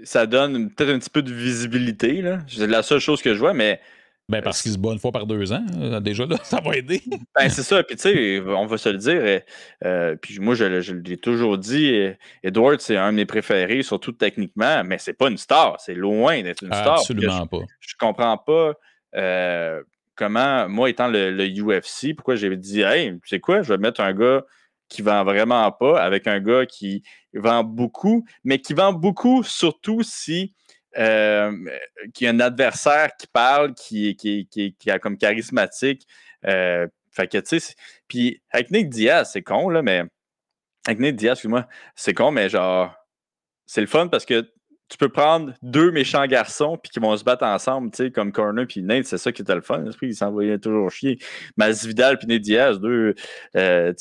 ça donne peut-être un petit peu de visibilité. Là. C'est la seule chose que je vois, mais... Ben parce qu'il se bat une fois par 2 ans. Déjà, là, ça va aider. Ben, c'est ça. Puis, tu sais, on va se le dire. Puis, moi, je l'ai toujours dit. Edwards, c'est un de mes préférés, surtout techniquement, mais c'est pas une star. C'est loin d'être une star. Absolument pas. Je comprends pas comment, moi, étant le UFC, pourquoi j'ai dit, hey, tu sais quoi, je vais mettre un gars qui vend vraiment pas avec un gars qui vend beaucoup, mais qui vend beaucoup surtout si qu'il y a un adversaire qui parle, qui a comme charismatique. Fait que, tu sais, puis avec Nate Diaz, c'est con, là, mais avec Nate Diaz, excuse-moi, c'est con, mais genre, c'est le fun parce que tu peux prendre 2 méchants garçons puis qui vont se battre ensemble, tu sais, comme Corner puis Nate, c'est ça qui était le fun. L'esprit, ils s'envoyaient toujours chier. Masvidal puis Nate Diaz, 2, tu sais.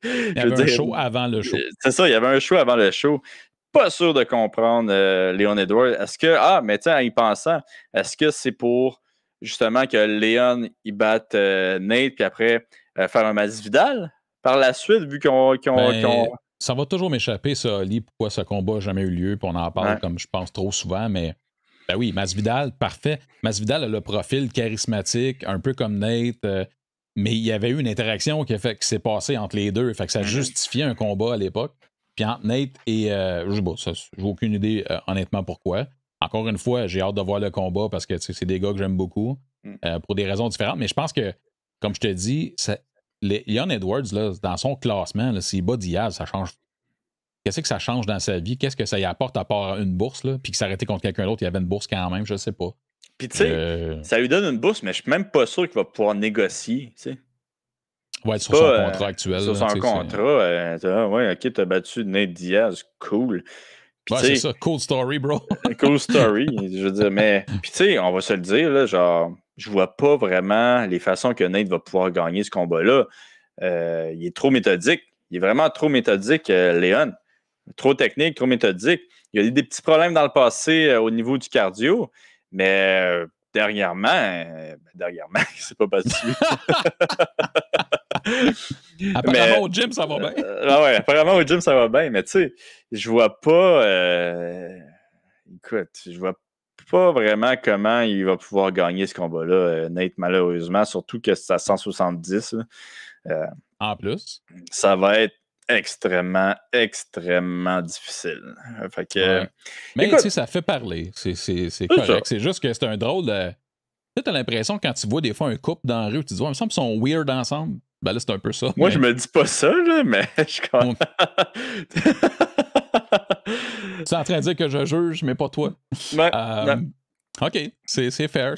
Il y avait un show avant le show. C'est ça, il y avait un show avant le show. Pas sûr de comprendre Leon Edwards. Est-ce que, mais tiens, en y pensant, est-ce que c'est pour justement que Leon il batte Nate puis après faire un Masvidal par la suite, vu qu'on ça va toujours m'échapper, ça, Ali, pourquoi ce combat n'a jamais eu lieu, puis on en parle comme je pense trop souvent, mais ben oui, Masvidal, parfait. Masvidal a le profil charismatique, un peu comme Nate, mais il y avait eu une interaction qui s'est passée entre les deux, fait que ça justifiait un combat à l'époque. Puis entre Nate et... je sais pas, j'ai aucune idée honnêtement pourquoi. Encore une fois, j'ai hâte de voir le combat parce que c'est des gars que j'aime beaucoup pour des raisons différentes, mais je pense que, comme je te dis, Leon Edwards, là, dans son classement, s'il bat Diaz, ça change. Qu'est-ce que ça change dans sa vie? Qu'est-ce que ça y apporte à part une bourse? Là? Puis qu'il s'arrêtait contre quelqu'un d'autre, il y avait une bourse quand même, je sais pas. Puis tu sais, ça lui donne une bourse, mais je suis même pas sûr qu'il va pouvoir négocier. Tu sais. Ouais, sur son contrat actuel. Sur son contrat, ouais, ok, t'as battu Nate Diaz, cool. Ouais, c'est ça, cool story, bro. Cool story, je veux dire, mais... Puis tu sais, on va se le dire, là, genre, je vois pas vraiment les façons que Nate va pouvoir gagner ce combat-là. Il est trop méthodique. Il est vraiment trop méthodique, Léon. Trop technique, trop méthodique. Il y a eu des petits problèmes dans le passé au niveau du cardio, mais dernièrement, il s'est pas battu. Apparemment, au gym, ça va bien. Ouais, apparemment, au gym, ça va bien, mais tu sais, je vois pas... écoute, je vois pas vraiment comment il va pouvoir gagner ce combat-là, Nate, malheureusement, surtout que c'est à 170. En plus. Ça va être extrêmement, extrêmement difficile. Fait que, mais tu sais, ça fait parler. C'est correct. C'est juste que c'est un drôle de... Tu as l'impression quand tu vois des fois un couple dans la rue, tu te dis, il me semble qu'ils sont weird ensemble. Ben là, c'est un peu ça. Moi, je me dis pas ça, là, mais je crois. Tu es en train de dire que je juge, mais pas toi. Ouais, OK, c'est fair.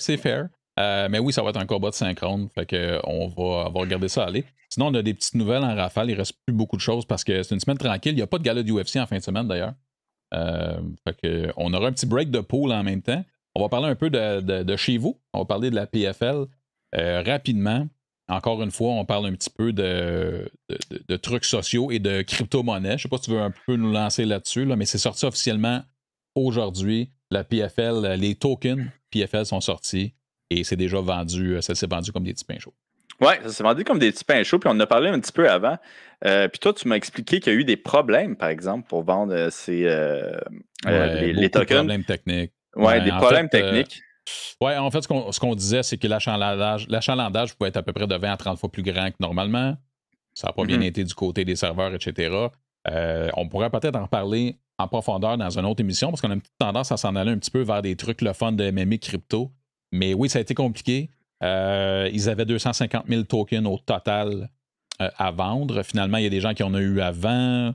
Mais oui, ça va être un combat de 5 rounds. Fait que on va regarder ça aller. Sinon, on a des petites nouvelles en rafale. Il reste plus beaucoup de choses parce que c'est une semaine tranquille. Il n'y a pas de gala du UFC en fin de semaine, d'ailleurs. Fait que on aura un petit break de pool en même temps. On va parler un peu de chez vous. On va parler de la PFL rapidement. Encore une fois, on parle un petit peu de trucs sociaux et de crypto-monnaie. Je ne sais pas si tu veux un peu nous lancer là-dessus, là, mais c'est sorti officiellement aujourd'hui. la PFL, les tokens PFL sont sortis et c'est déjà vendu, ça s'est vendu comme des petits pains chauds. Oui, ça s'est vendu comme des petits pains chauds, puis on en a parlé un petit peu avant. Puis toi, tu m'as expliqué qu'il y a eu des problèmes, par exemple, pour vendre les tokens. Des problèmes techniques. Oui, des problèmes techniques. Oui, en fait, ce qu'on disait, c'est que l'achalandage pouvait être à peu près de 20 à 30 fois plus grand que normalement. Ça n'a pas bien été du côté des serveurs, etc. On pourrait peut-être en reparler en profondeur dans une autre émission parce qu'on a une petite tendance à s'en aller un petit peu vers des trucs le fun de MMA crypto. Mais oui, ça a été compliqué. Ils avaient 250 000 tokens au total à vendre. Finalement, il y a des gens qui en ont eu avant,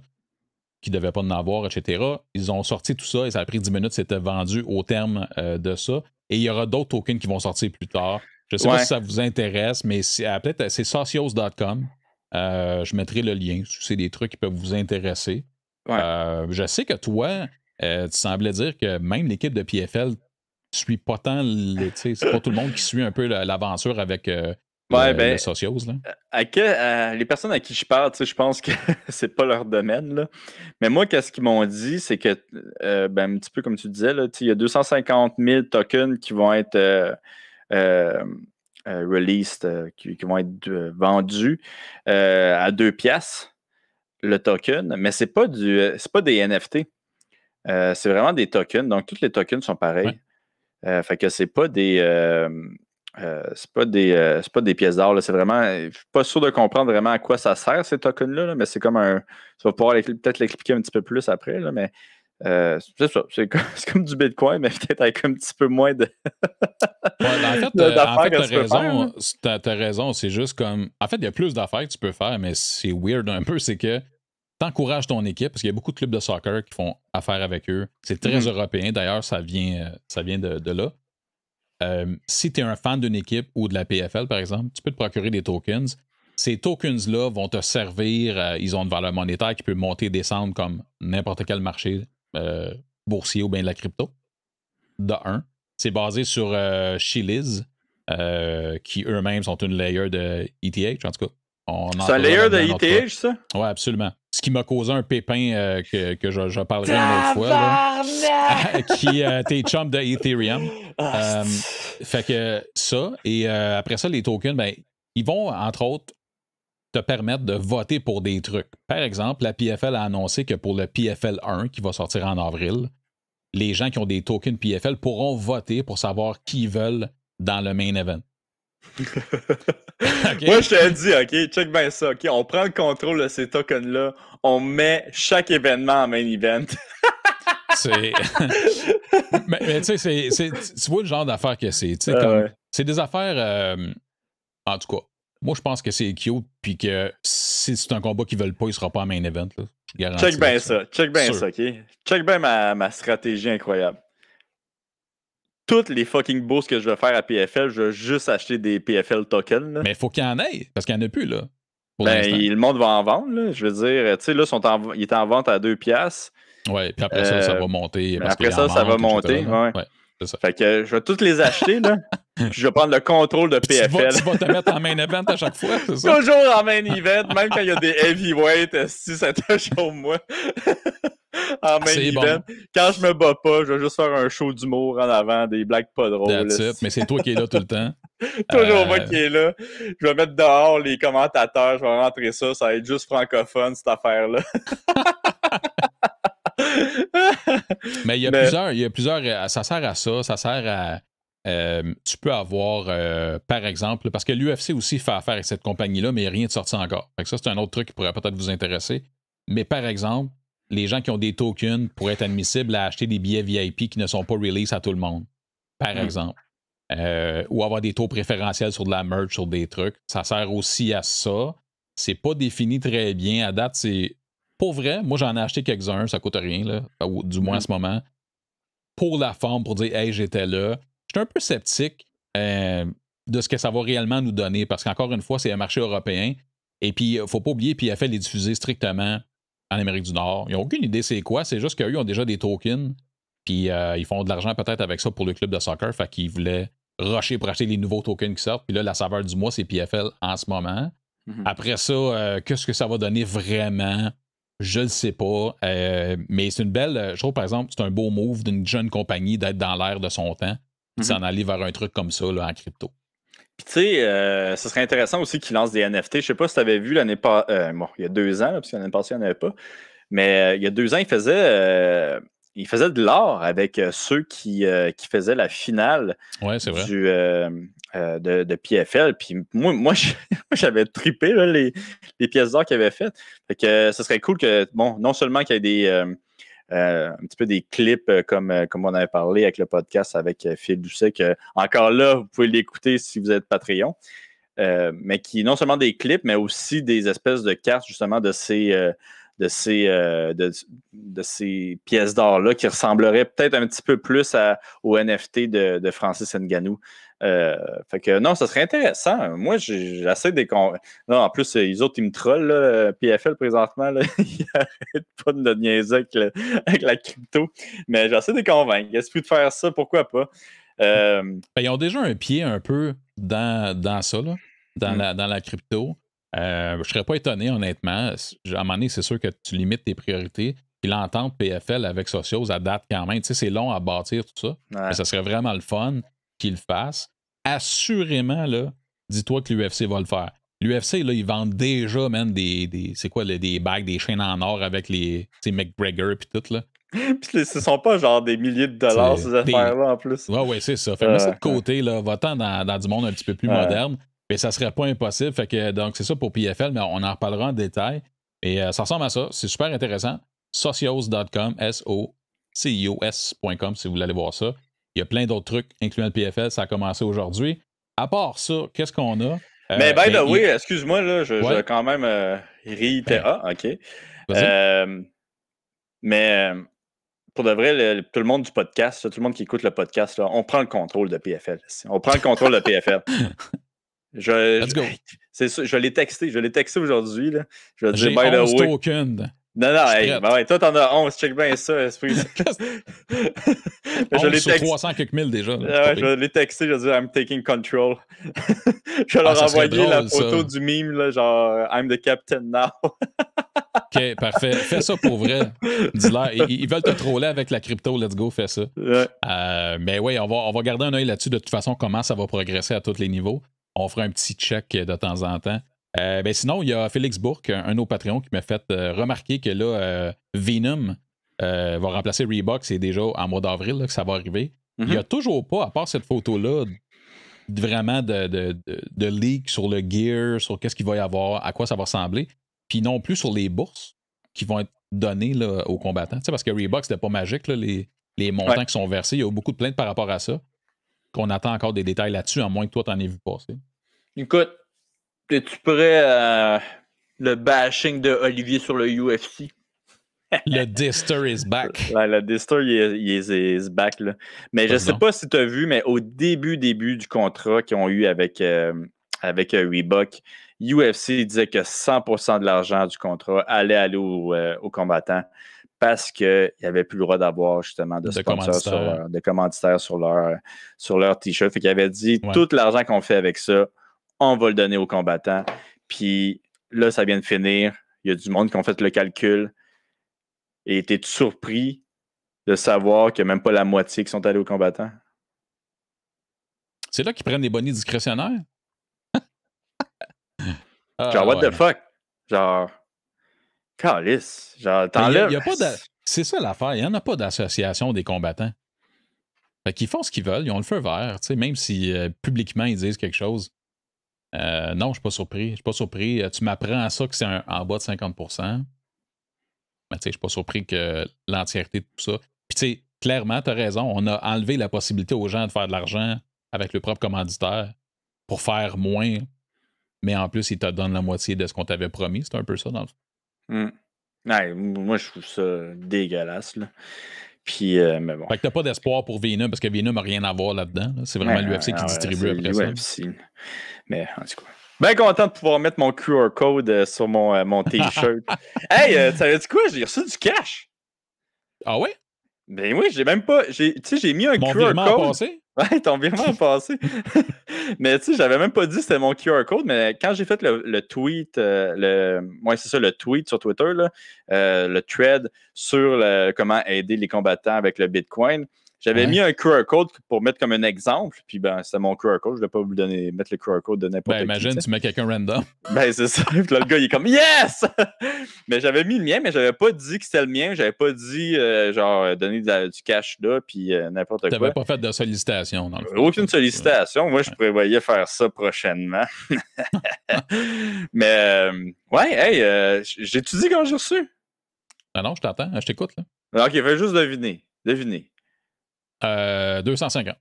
qui ne devaient pas en avoir, etc. Ils ont sorti tout ça et ça a pris 10 minutes, c'était vendu au terme de ça. Et il y aura d'autres tokens qui vont sortir plus tard. Je ne sais pas si ça vous intéresse, mais peut-être c'est socios.com. Je mettrai le lien si c'est des trucs qui peuvent vous intéresser. Ouais. Je sais que toi, tu semblais dire que même l'équipe de PFL ne suit pas tant. C'est pas tout le monde qui suit un peu l'aventure avec les socios. Là. Les personnes à qui je parle, je pense que c'est pas leur domaine. Là. Mais moi, qu'est-ce qu'ils m'ont dit, c'est que, un petit peu comme tu disais, il y a 250 000 tokens qui vont être released, qui vont être vendus à 2 piastres le token, mais c'est pas des NFT. C'est vraiment des tokens. Donc, tous les tokens sont pareils. Ouais. Fait que c'est pas des pièces d'or. C'est vraiment. Je suis pas sûr de comprendre vraiment à quoi ça sert, ces tokens-là, là, mais c'est comme un. Tu vas pouvoir peut-être l'expliquer un petit peu plus après, là, mais c'est ça. C'est comme du Bitcoin, mais peut-être avec un petit peu moins de. En fait, t'as raison. C'est juste comme. En fait, il y a plus d'affaires que tu peux faire, mais c'est weird un peu. C'est que t'encourages ton équipe, parce qu'il y a beaucoup de clubs de soccer qui font affaire avec eux. C'est très européen. D'ailleurs, ça vient de là. Si tu es un fan d'une équipe ou de la PFL, par exemple, tu peux te procurer des tokens. Ces tokens-là vont te servir. Ils ont une valeur monétaire qui peut monter et descendre comme n'importe quel marché boursier ou bien de la crypto. De un. C'est basé sur Chiliz, qui eux-mêmes sont une layer de ETH, en tout cas. C'est un layer de ETH, ça? Oui, absolument. Ce qui m'a causé un pépin que je parlerai une autre fois. Là, qui est chum de Ethereum. Fait que ça, et après ça, les tokens, ils vont, entre autres, te permettre de voter pour des trucs. Par exemple, la PFL a annoncé que pour le PFL 1, qui va sortir en avril, les gens qui ont des tokens PFL pourront voter pour savoir qui ils veulent dans le main event. Okay. Moi, je te dis, OK, check bien ça. OK, on prend le contrôle de ces tokens-là. On met chaque événement en main event. mais tu sais, tu vois le genre d'affaires que c'est. C'est des affaires. En tout cas, moi, je pense que c'est cute. Puis que si c'est un combat qu'ils veulent pas, il sera pas en main event. Là. Je garantis. Check bien ça. Check bien ça, OK? Check bien ma stratégie incroyable. Toutes les fucking boosts que je vais faire à PFL, je vais juste acheter des PFL tokens. Là. Mais il faut qu'il y en ait, parce qu'il n'y en a plus, là. Le monde va en vendre, là. Je veux dire, tu sais, là, il est en vente à 2 piastres. Ouais, puis après ça va monter. Après ça va monter, ouais. C'est ça. Fait que je vais toutes les acheter, là. Puis je vais prendre le contrôle de PFL. Tu vas te mettre en main event à chaque fois, c'est ça? Toujours en main event, même quand il y a des heavyweights, si ça toujours moi. En main event. Bon. Quand je me bats pas, je vais juste faire un show d'humour en avant, des blagues pas drôles. Mais c'est toi qui es là tout le temps. Toujours moi qui est là. Je vais mettre dehors les commentateurs, je vais rentrer ça, ça va être juste francophone, cette affaire-là. Mais il y a plusieurs, ça sert à ça, ça sert à tu peux avoir, par exemple, parce que l'UFC aussi fait affaire avec cette compagnie-là, mais il n'y a rien de sorti encore. Fait que ça, c'est un autre truc qui pourrait peut-être vous intéresser. Mais par exemple, les gens qui ont des tokens pourraient être admissibles à acheter des billets VIP qui ne sont pas release à tout le monde, par exemple. Ou avoir des taux préférentiels sur de la merch, sur des trucs. Ça sert aussi à ça. C'est pas défini très bien. À date, c'est... Pour vrai, moi, j'en ai acheté quelques-uns, ça coûte rien, là, ou du moins en ce moment. Pour la forme, pour dire « Hey, j'étais là ». Je suis un peu sceptique de ce que ça va réellement nous donner, parce qu'encore une fois, c'est un marché européen. Et puis, il ne faut pas oublier, PFL les diffuser strictement en Amérique du Nord. Ils n'ont aucune idée c'est quoi, c'est juste qu'eux ont déjà des tokens, puis ils font de l'argent peut-être avec ça pour le club de soccer, fait qu'ils voulaient rusher pour acheter les nouveaux tokens qui sortent. Puis là, la saveur du mois, c'est PFL en ce moment. Après ça, qu'est-ce que ça va donner vraiment? Je le sais pas. Mais c'est une belle. Je trouve, par exemple, c'est un beau move d'une jeune compagnie d'être dans l'air de son temps et s'en aller vers un truc comme ça là, en crypto. Puis, tu sais, ce serait intéressant aussi qu'ils lancent des NFT. Je sais pas si tu avais vu l'année passée. Bon, il y a 2 ans, là, parce que l'année passée, il n'y en avait pas. Mais il y a 2 ans, ils faisaient de l'or avec ceux qui faisaient la finale C'est vrai. de PFL. Puis moi j'avais trippé là, les pièces d'or qu'ils avaient faites. Fait que ce serait cool que, bon, non seulement qu'il y ait des un petit peu des clips comme on avait parlé avec le podcast avec Phil Doucet, que encore là, vous pouvez l'écouter si vous êtes Patreon. Mais qui non seulement des clips, mais aussi des espèces de cartes justement de ces pièces d'or-là qui ressembleraient peut-être un petit peu plus au NFT de Francis Ngannou. Fait que non, ça serait intéressant. Moi, j'essaie de... Non, en plus, les autres, ils me trollent, là, PFL présentement. Là, ils n'arrêtent pas de me niaiser avec la crypto. Mais j'essaie de les convaincre. Est-ce que de faire ça? Pourquoi pas? Ils ont déjà un pied un peu dans ça, là, dans la crypto. Je ne serais pas étonné, honnêtement. À un moment donné, c'est sûr que tu limites tes priorités. Puis l'entente PFL avec Socios, à date quand même. Tu sais, c'est long à bâtir tout ça. Ouais. Mais ça serait vraiment le fun qu'ils le fassent. Assurément, là, dis-toi que l'UFC va le faire. L'UFC, là, ils vendent déjà, man, des bagues, des chaînes en or avec les McGregor puis tout, là. Puis ce sont pas genre des milliers de dollars, ces affaires-là, en plus. Ouais, c'est ça. Fait que mets ça de côté, là, va-t'en dans du monde un petit peu plus moderne. Mais ça serait pas impossible. Fait que, donc, c'est ça pour PFL, mais on en reparlera en détail. Et ça ressemble à ça. C'est super intéressant. Socios.com, SOCIOS.com, si vous voulez aller voir ça. Il y a plein d'autres trucs, incluant le PFL. Ça a commencé aujourd'hui. À part ça, qu'est-ce qu'on a? Mais by the way, excuse-moi, là, je vais quand même réitérer. OK. Mais pour de vrai, tout le monde du podcast, tout le monde qui écoute le podcast, là, on prend le contrôle de PFL. On prend le contrôle de PFL. Let's go. C'est ça, je l'ai texté aujourd'hui. Là. Je vais dire, by the way. Tokens. Non, toi, t'en as 11. Check bien ça, esprit. Je l'ai texté. 300 quelques mille déjà. Là, je l'ai texté, je vais dire I'm taking control. Je vais leur envoyer la photo du meme, là, genre I'm the captain now. OK, parfait. Fais ça pour vrai. Dis-leur. Ils veulent te troller avec la crypto. Let's go, fais ça. Ouais. Mais oui, on va garder un œil là-dessus de toute façon, comment ça va progresser à tous les niveaux. On fera un petit check de temps en temps. Sinon, il y a Félix Bourque, un de nos Patreons, qui m'a fait remarquer que là, Venom va remplacer Reebok. C'est déjà en mois d'avril là, que ça va arriver. Il n'y a toujours pas, à part cette photo-là, vraiment de leak sur le gear, sur qu'est-ce qu'il va y avoir, à quoi ça va ressembler. Puis non plus sur les bourses qui vont être données là, aux combattants. Tu sais, parce que Reebok, c'était pas magique, là, les montants qui sont versés. Il y a eu beaucoup de plaintes par rapport à ça. Qu'on attend encore des détails là-dessus, à moins que toi, t'en aies vu passer. Écoute, es-tu prêt à le bashing de Olivier sur le UFC? Le Dister is back. Ouais, le Dister, il is back. Là. Mais je sais pas si tu as vu, mais au début du contrat qu'ils ont eu avec Reebok, UFC disait que 100% de l'argent du contrat allait aux combattants parce qu'ils n'avaient plus le droit d'avoir justement de sponsors, de commanditaires sur leur t-shirt. Fait qu'ils avaient dit tout l'argent qu'on fait avec ça, on va le donner aux combattants. Puis là, ça vient de finir. Il y a du monde qui ont fait le calcul. Et t'es-tu surpris de savoir qu'il n'y a même pas la moitié qui sont allés aux combattants? C'est là qu'ils prennent des bonnets discrétionnaires? Genre, what the fuck? Genre, calice. Genre, t'enlèves... C'est ça l'affaire. Il n'y en a pas d'association des combattants. Fait qu'ils font ce qu'ils veulent. Ils ont le feu vert. Même si publiquement ils disent quelque chose. Non, je ne suis pas surpris. Je suis pas surpris. Tu m'apprends à ça que c'est en bas de 50%. Mais tu sais, je ne suis pas surpris que l'entièreté de tout ça. Puis tu sais, clairement, tu as raison. On a enlevé la possibilité aux gens de faire de l'argent avec le propre commanditaire pour faire moins. Mais en plus, ils te donnent la moitié de ce qu'on t'avait promis. C'est un peu ça, dans le fond. Ouais, moi, je trouve ça dégueulasse. Là. Puis, mais bon. Fait que t'as pas d'espoir pour Venom parce que Venom n'a rien à voir là-dedans. Là. C'est vraiment l'UFC qui distribue après ça. Mais en tout cas. Bien content de pouvoir mettre mon QR code sur mon t-shirt. Hey, savais-tu quoi? J'ai reçu du cash. Ah ouais? Ben oui, j'ai même pas. Tu sais, j'ai mis un Mon QR virement a code. passé? Ouais, ton virement a passé. Mais tu sais, j'avais même pas dit que c'était mon QR code, mais quand j'ai fait le tweet, ouais, c'est ça, le tweet sur Twitter, là, le thread sur comment aider les combattants avec le Bitcoin, j'avais mis un QR code pour mettre comme un exemple, puis ben, c'était mon QR code, je ne vais pas vous mettre le QR code de n'importe qui. Imagine, tu mets quelqu'un random. Ben, c'est ça. Puis là, le gars, il est comme Yes! Mais j'avais mis le mien, mais j'avais pas dit que c'était le mien. J'avais pas dit, genre, donner du cash là, puis n'importe quoi. T'avais pas fait de sollicitation, dans le fond. Aucune sollicitation. Moi, je prévoyais faire ça prochainement. Mais, ouais, hey, j'ai-tu dit quand j'ai reçu? Ah non, je t'attends. Je t'écoute, là. Ok, fais juste deviner. Devinez. 250.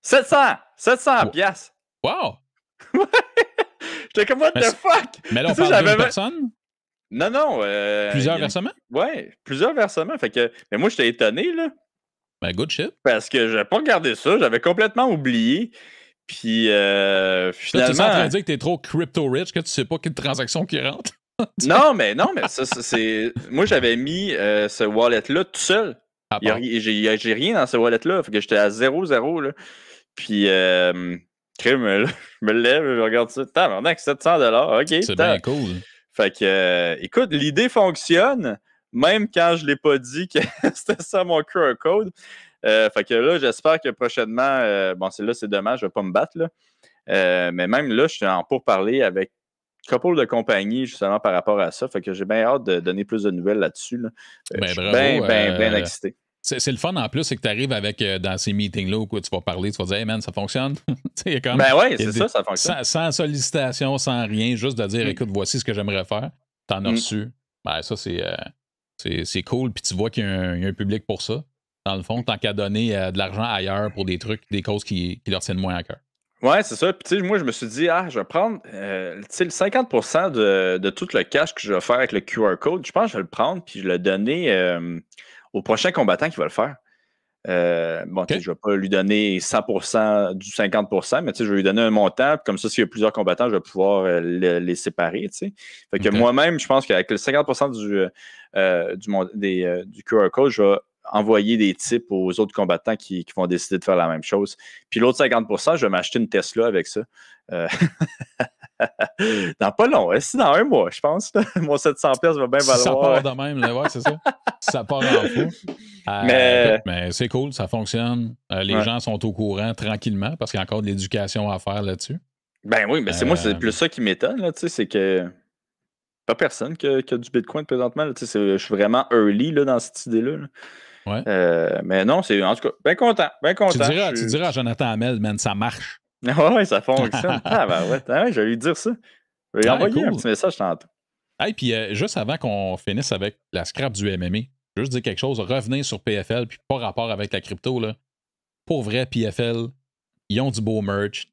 700 piastres. Wow! J'étais comme, what the fuck? Mais là, on parle d'une personne? Non. Plusieurs versements? Ouais, plusieurs versements. Fait que, mais moi, j'étais étonné, là. Ben, good shit. Parce que j'avais pas regardé ça. J'avais complètement oublié. Puis, finalement... Tu es en train de dire que t'es trop crypto-rich, que tu sais pas quelle transaction qui rentre? non, mais ça, c'est... Moi, j'avais mis ce wallet-là tout seul. J'ai rien dans ce wallet-là. Fait que j'étais à 0-0, là. Puis, crime, là, je me lève, je regarde ça. Tabarnak, 700 $. OK. C'est bien cool. Fait que, écoute, l'idée fonctionne, même quand je l'ai pas dit que c'était ça mon QR code. Fait que là, j'espère que prochainement, bon, c'est dommage, je vais pas me battre, là. Mais même là, je suis en pourparlers avec un couple de compagnies, justement, par rapport à ça. Fait que j'ai bien hâte de donner plus de nouvelles là-dessus, là. Ben, je suis bravo, bien excité. C'est le fun en plus, c'est que tu arrives avec dans ces meetings-là où tu vas parler, tu vas dire, hey man, ça fonctionne. Comme, ben oui, c'est ça fonctionne. Sans sollicitation, sans rien, juste de dire, écoute, voici ce que j'aimerais faire. T'en as reçu. Ben ça, c'est cool. Puis tu vois qu'il y a un public pour ça. Dans le fond, tant qu'à donner de l'argent ailleurs pour des trucs, des causes qui leur tiennent moins à cœur. Ouais, c'est ça. Puis, tu sais, moi, je me suis dit, je vais prendre le 50% de tout le cash que je vais faire avec le QR code. Je pense que je vais le prendre puis je vais le donner au prochain combattant qui va le faire. Okay. Je ne vais pas lui donner 100% du 50%, mais je vais lui donner un montant. Puis comme ça, s'il y a plusieurs combattants, je vais pouvoir les séparer. T'sais. Fait que moi-même, je pense qu'avec le 50% du QR code, je vais envoyer des tips aux autres combattants qui vont décider de faire la même chose. Puis l'autre 50%, je vais m'acheter une Tesla avec ça. Dans pas long, dans un mois, je pense. Mon 700$ va bien valoir. Ça part de même, là, ouais, c'est ça. Ça part en fou. Mais c'est cool, ça fonctionne. Les gens sont au courant tranquillement parce qu'il y a encore de l'éducation à faire là-dessus. Ben oui, mais moi, c'est plus ça qui m'étonne, là, c'est que pas personne qui a du Bitcoin présentement. Je suis vraiment early là, dans cette idée-là. Là. Ouais. Mais non, c'est en tout cas, bien content. Tu diras à Jonathan Hamel, man, ça marche. Oui, ça fonctionne. Je vais lui dire ça. Je vais lui envoyer un petit message tantôt. Hey, puis juste avant qu'on finisse avec la scrap du MMA, je veux juste dire quelque chose. Revenez sur PFL, puis pas rapport avec la crypto. Là. Pour vrai, PFL, ils ont du beau merch,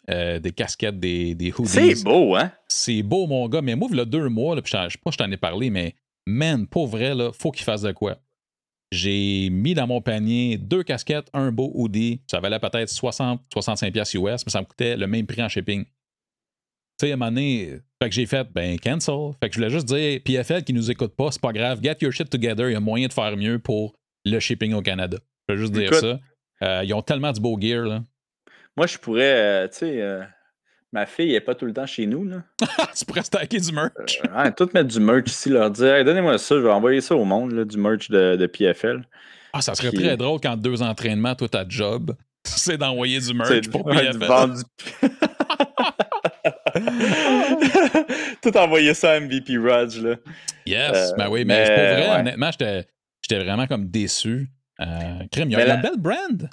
des casquettes, des hoodies. C'est beau, hein? C'est beau, mon gars. Mais moi, il y a 2 mois, là, puis je sais pas si je t'en ai parlé, mais man, pour vrai, là, faut qu'ils fassent de quoi. J'ai mis dans mon panier 2 casquettes, un beau hoodie. Ça valait peut-être 60-65$ US, mais ça me coûtait le même prix en shipping. Tu sais, à un moment donné, fait que j'ai fait, cancel. Fait que je voulais juste dire, PFL qui nous écoute pas, c'est pas grave. Get your shit together. Il y a moyen de faire mieux pour le shipping au Canada. Je veux juste dire ça. Ils ont tellement du beau gear, là. Moi, je pourrais, tu sais, ma fille n'est pas tout le temps chez nous, là. Tu pourrais stacker du merch. Tout mettre du merch ici, leur dire, hey, donnez-moi ça, je vais envoyer ça au monde, là, du merch de PFL. Ah, ça serait très drôle quand 2 entraînements, toi, ta job, c'est d'envoyer du merch pour PFL. Tout envoyer ça à MVP Raj, là. Yes, oui, mais pour vrai, honnêtement, j'étais vraiment comme déçu. Crime, il y a une belle brand.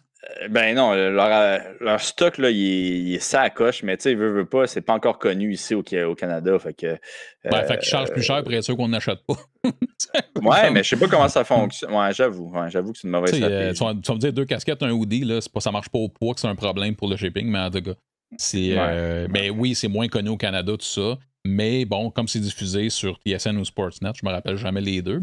Ben non, leur stock, là, il est ça à coche, mais tu sais, veut pas, c'est pas encore connu ici au Canada. Fait que. Fait qu'ils chargent plus cher pour être sûr qu'on n'achète pas. Ouais, mais je sais pas comment ça fonctionne. Ouais, j'avoue que c'est une mauvaise stratégie. Tu vas me dire 2 casquettes, un hoodie, là, ça marche pas au poids que c'est un problème pour le shipping, mais en tout cas. Mais oui, c'est moins connu au Canada, tout ça. Mais bon, comme c'est diffusé sur TSN ou Sportsnet, je me rappelle jamais les deux,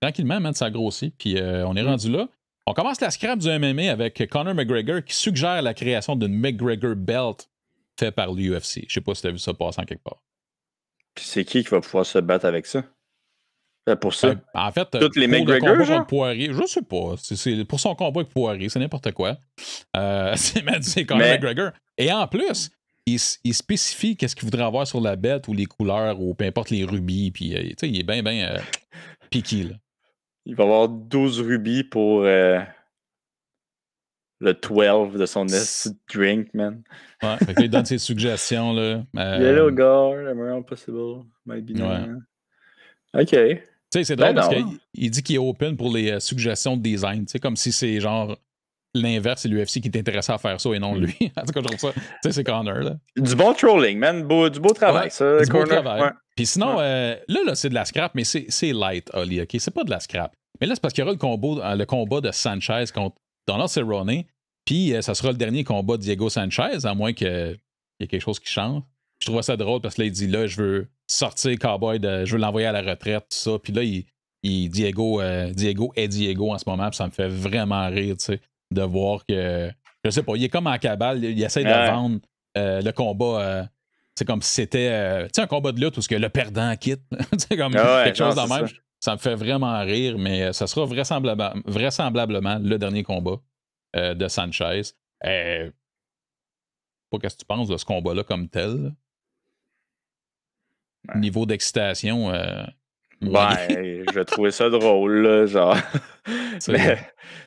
tranquillement, man, ça grossit. Puis on est rendu là. On commence la scrap du MMA avec Conor McGregor qui suggère la création d'une McGregor Belt fait par l'UFC. Je sais pas si tu as vu ça passer en quelque part. Puis c'est qui va pouvoir se battre avec ça? Pour ça. En fait, toutes les pour le McGregor, combat genre? contre Poirier, je sais pas. C'est pour son combat avec Poirier, c'est n'importe quoi. C'est Conor McGregor. Et en plus, il spécifie qu'est-ce qu'il voudrait avoir sur la bête ou les couleurs ou peu importe les rubis. Puis, il est bien piqué, là. Il va avoir 12 rubis pour le 12 de son drink, man. Ouais, fait que là, il donne ses suggestions, là. Yellow guard, emerald possible, might be ouais. OK. Tu sais, c'est drôle parce qu'il dit qu'il est open pour les suggestions de design. Tu sais, comme si c'est genre l'inverse, c'est l'UFC qui est intéressé à faire ça et non lui. En tout cas, je trouve ça. Tu sais, c'est Conor, là. Du bon trolling, man. Du beau travail, ça. Du beau travail. Ouais. Puis sinon, là, c'est de la scrap, mais c'est light, Oli, OK? C'est pas de la scrap. Mais là, c'est parce qu'il y aura le combat de Sanchez contre Donald Cerrone. Puis ça sera le dernier combat de Diego Sanchez, à moins qu'il y ait quelque chose qui change. Je trouve ça drôle parce que là, il dit là, je veux sortir Cowboy, je veux l'envoyer à la retraite, tout ça. Puis là, Diego est Diego en ce moment, puis ça me fait vraiment rire, tu sais, de voir que, je sais pas, il est comme en cabale, il essaie de vendre le combat. C'est comme si c'était un combat de lutte où le perdant quitte. C'est comme quelque chose de même. Ça me fait vraiment rire, mais ça sera vraisemblablement le dernier combat de Sanchez. Pas qu'est-ce que tu penses de ce combat-là comme tel? Ouais. Niveau d'excitation. Je vais trouver ça drôle, là, genre.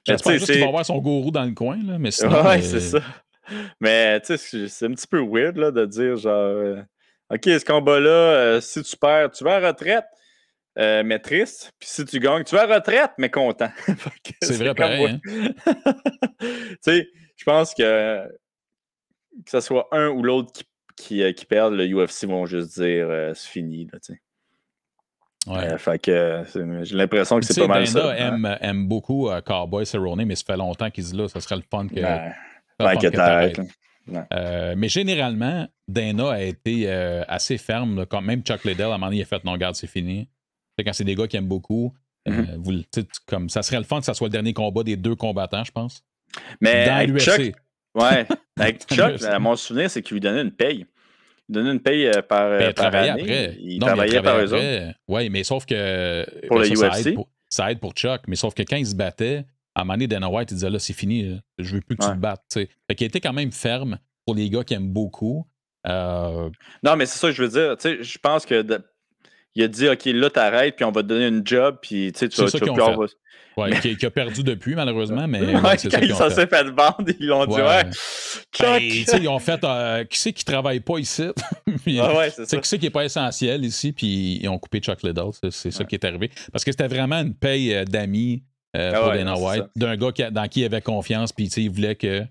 J'espère juste qu'il va avoir son gourou dans le coin, là, mais sinon... c'est ça. Mais, tu sais, c'est un petit peu weird, là, de dire, genre... OK, ce combat-là, si tu perds, tu vas à la retraite, mais triste. Puis si tu gagnes, tu vas à la retraite, mais content. c'est vrai, pareil, hein? Tu sais, je pense que ce soit un ou l'autre qui perdent, le UFC vont juste dire c'est fini, là, tu sais. Ouais. Fait que j'ai l'impression que c'est pas mal ça. Dana aime beaucoup Cowboy Cerrone, mais ça fait longtemps qu'il dit là, ça serait le fun que. Que t'arrêtes. Mais généralement, Dana a été assez ferme. Là, quand même Chuck Liddell, à un moment donné, il a fait non, garde, c'est fini. Quand c'est des gars qui aiment beaucoup, comme ça serait le fun que ça soit le dernier combat des deux combattants, je pense. Mais dans l'UFC. Avec Chuck, mon souvenir, c'est qu'il lui donnait une paye. Il donnait une paye par année. Après. Il travaillait par eux autres. Oui, mais sauf que... Pour le UFC. Ça aide pour Chuck, mais sauf que quand il se battait, à un moment donné, Dana White, il disait là, c'est fini, là. Je veux plus que tu te battes. T'sais. Fait qu'il était quand même ferme pour les gars qui aiment beaucoup. Non, mais c'est ça que je veux dire. Je pense que il a dit, OK, là, t'arrêtes, puis on va te donner une job, puis tu vas plus avoir... Ouais, qui a perdu depuis, malheureusement, mais c'est quand ça s'est fait vendre, ils l'ont dit, Chuck! Ils ont fait, qui c'est qui travaille pas ici? c'est ça. Qui c'est qui n'est pas essentiel ici, puis ils ont coupé Chuck Liddell, c'est ça qui est arrivé. Parce que c'était vraiment une paye d'amis pour Dana White, d'un gars dans qui il avait confiance, puis il voulait que,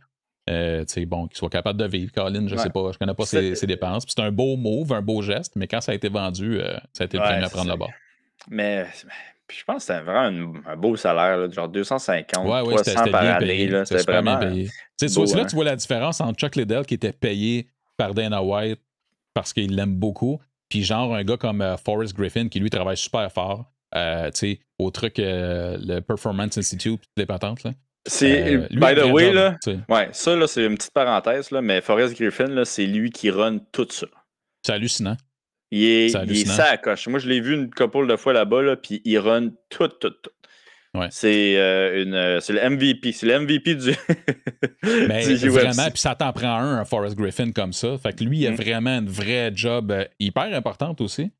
qu'il soit capable de vivre. Colin, je sais pas, je connais pas ses dépenses. Puis c'est un beau move, un beau geste, mais quand ça a été vendu, ça a été le premier à prendre le bord. Mais... Puis je pense que c'était vraiment un beau salaire, là, genre 250, 300 par année. C'était vraiment bien payé. C'est là que tu vois la différence entre Chuck Liddell qui était payé par Dana White parce qu'il l'aime beaucoup, puis genre un gars comme Forrest Griffin qui lui travaille super fort au truc le Performance Institute, les patentes. Là. C'est, by the way, là, ça là, c'est une petite parenthèse, là, mais Forrest Griffin, là, c'est lui qui run tout ça. C'est hallucinant. Il est ça à coche. Moi, je l'ai vu une couple de fois là-bas, là, puis il run tout. Ouais. C'est le MVP. C'est le MVP du, mais du UFC. Vraiment, puis ça t'en prend un Forrest Griffin comme ça. Fait que lui, il a vraiment une vraie job hyper importante aussi.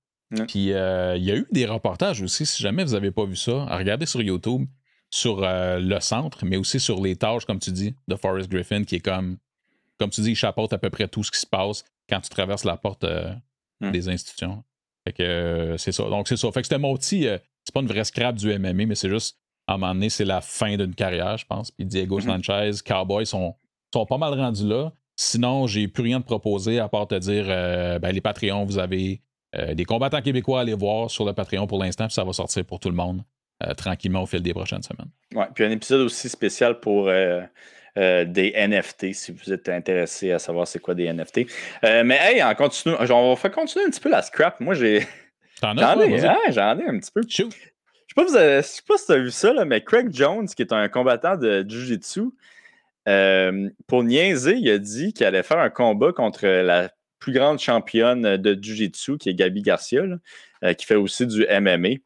Puis il y a eu des reportages aussi, si jamais vous n'avez pas vu ça, à regarder sur YouTube, sur le centre, mais aussi sur les tâches, comme tu dis, de Forrest Griffin, qui est comme tu dis, il chapeaute à peu près tout ce qui se passe quand tu traverses la porte des institutions. Fait que c'est ça. Donc c'est ça. Fait que c'était mon petit... c'est pas une vraie scrap du MMA, mais c'est juste, à un moment donné, c'est la fin d'une carrière, je pense. Puis Diego Sanchez, Cowboy sont pas mal rendus là. Sinon, j'ai plus rien de proposer à part te dire les Patreons, vous avez des combattants québécois à aller voir sur le Patreon pour l'instant, puis ça va sortir pour tout le monde tranquillement au fil des prochaines semaines. Ouais, puis un épisode aussi spécial pour des NFT, si vous êtes intéressé à savoir c'est quoi des NFT. Mais hey, on va faire continuer un petit peu la scrap. Moi, j'en ai un petit peu. Shoot. Je sais pas si tu as vu ça, là, mais Craig Jones, qui est un combattant de Jiu-Jitsu, pour niaiser, il a dit qu'il allait faire un combat contre la plus grande championne de Jiu-Jitsu, qui est Gabi Garcia, là, qui fait aussi du MMA.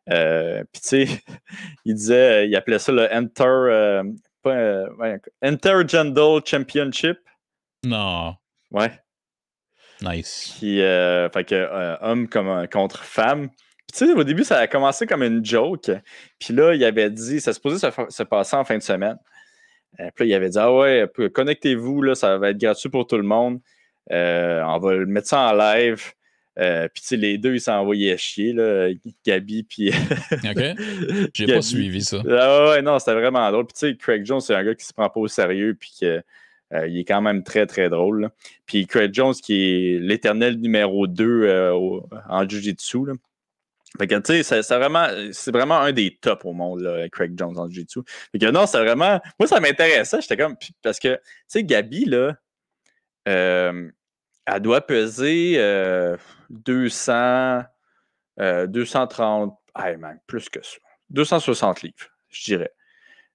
Puis, tu sais, il appelait ça le Intergender Championship. Non. Ouais. Nice. Puis, fait que homme contre femme. Puis, tu sais, au début, ça a commencé comme une joke. Puis là, il avait dit, ça se posait se passer en fin de semaine. Puis là, il avait dit, ah ouais, connectez-vous, là, ça va être gratuit pour tout le monde. On va le mettre ça en live. Puis, tu sais, les deux, ils s'envoyaient chier, là, Gabi, puis. OK. J'ai Gabi. pas suivi ça. Ah ouais, non, c'était vraiment drôle. Puis, tu sais, Craig Jones, c'est un gars qui se prend pas au sérieux, puis il est quand même très, très drôle. Là. Puis, Craig Jones, qui est l'éternel numéro 2 en Jiu-Jitsu, là. Fait que, tu sais, c'est vraiment un des tops au monde, là, Craig Jones en Jiu-Jitsu. Fait que, non, c'est vraiment. Moi, ça m'intéressait. J'étais comme. Parce que, tu sais, Gabi, là, elle doit peser 200, 230, plus que ça. 260 livres, je dirais.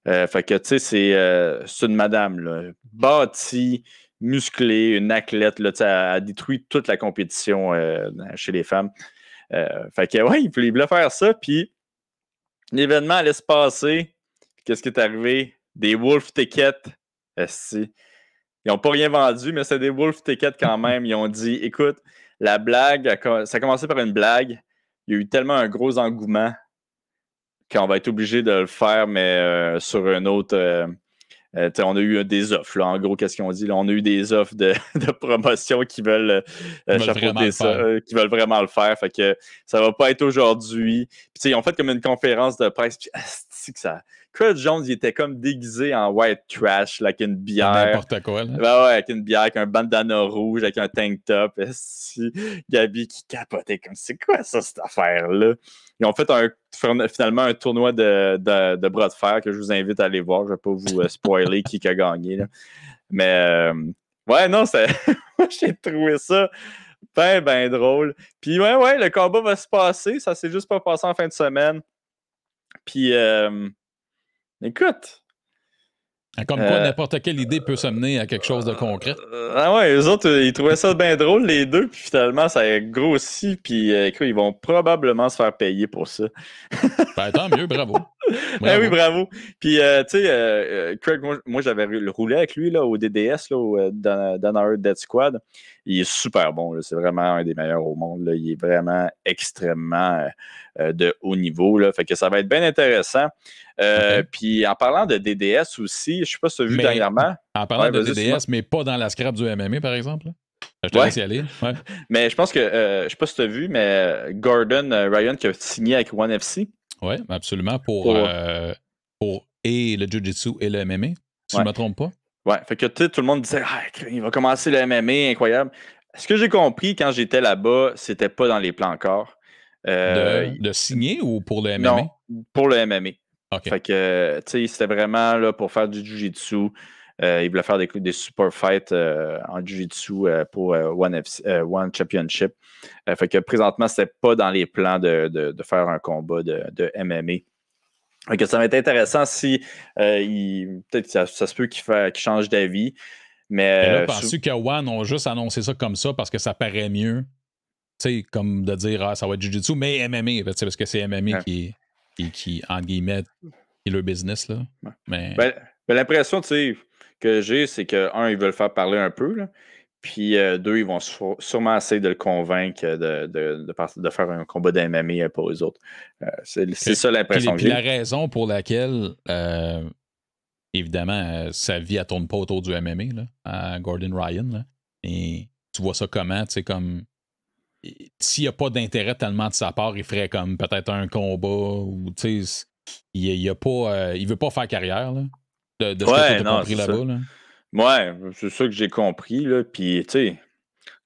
Fait que, tu sais, c'est une madame, là, bâtie, musclée, une athlète, là, elle a détruit toute la compétition chez les femmes. Fait que, ouais, il voulait faire ça, puis l'événement allait se passer. Qu'est-ce qui est arrivé? Des Wolf Tickets. Ils n'ont pas rien vendu, mais c'est des Wolf Tickets quand même. Ils ont dit, écoute, la blague, ça a commencé par une blague. Il y a eu tellement un gros engouement qu'on va être obligé de le faire, mais sur une autre... on a eu des offres, là, en gros, qu'est-ce qu'on dit? Là? On a eu des offres de promotion qui veulent chapeauter ça, qui veulent vraiment le faire. Fait que ça va pas être aujourd'hui. Puis, ils ont fait comme une conférence de presse. Puis, que ça... Craig Jones, il était comme déguisé en white trash, là, avec une bière. N'importe quoi, là. Ben ouais, avec une bière, avec un bandana rouge, avec un tank top. Gabi qui capotait comme, c'est quoi ça, cette affaire-là? Ils ont fait finalement un tournoi de bras de fer que je vous invite à aller voir. Je ne vais pas vous spoiler qui a gagné. Là. Mais ouais, non, moi j'ai trouvé ça ben drôle. Puis ouais, le combat va se passer. Ça s'est juste pas passé en fin de semaine. Puis écoute. Comme quoi, n'importe quelle idée peut se mener à quelque chose de concret. Ah ouais, eux autres, ils trouvaient ça bien drôle, les deux, puis finalement, ça a grossi, puis écoute, ils vont probablement se faire payer pour ça. Ben, tant mieux, bravo. Ben oui, bravo. Puis, tu sais, Craig, moi j'avais roulé avec lui là, au DDS, là, dans our Dead Squad. Il est super bon, là. C'est vraiment un des meilleurs au monde. Là. Il est vraiment extrêmement de haut niveau. Là. Fait que ça va être bien intéressant. Puis en parlant de DDS aussi, je ne sais pas si tu as vu dernièrement. En parlant de DDS, mais pas dans la scrap du MMA, par exemple. Là. Je te laisse y aller. Ouais. Mais je pense que, je ne sais pas si tu as vu, mais Gordon Ryan qui a signé avec ONE FC. Oui, absolument. Pour et le Jiu-Jitsu et le MMA, si je ne me trompe pas. Ouais, fait que tout le monde disait il va commencer le MMA, incroyable. Ce que j'ai compris quand j'étais là-bas, c'était pas dans les plans encore. De signer ou pour le MMA? Non, pour le MMA. Okay. Fait que, tu sais, c'était vraiment là, pour faire du Jiu-Jitsu. Il voulait faire des super fights en Jiu-Jitsu pour One Championship. Fait que présentement, c'était pas dans les plans de faire un combat de MMA. Fait que ça va être intéressant si peut-être que ça se peut qu'il change d'avis. Mais là, penses-tu que One ont juste annoncé ça comme ça parce que ça paraît mieux? Tu sais, comme de dire ça va être Jiu-Jitsu, mais MMA, parce que c'est MMA qui, entre guillemets, est le business. Là. Ouais. Mais... l'impression, tu sais, que j'ai, c'est que, un, ils veulent faire parler un peu, là, puis deux, ils vont sûrement essayer de le convaincre de faire un combat d'MMA pour eux autres. C'est ça l'impression que j'ai. Puis la raison pour laquelle, évidemment, sa vie, elle tourne pas autour du MMA, là, à Gordon Ryan. Là, et tu vois ça comment, tu sais, comme... S'il n'y a pas d'intérêt tellement de sa part, il ferait comme peut-être un combat ou, tu sais, il veut pas faire carrière, là, de ce que tu as compris là-bas, là. Ouais, c'est ça que j'ai compris, là. Puis, tu sais,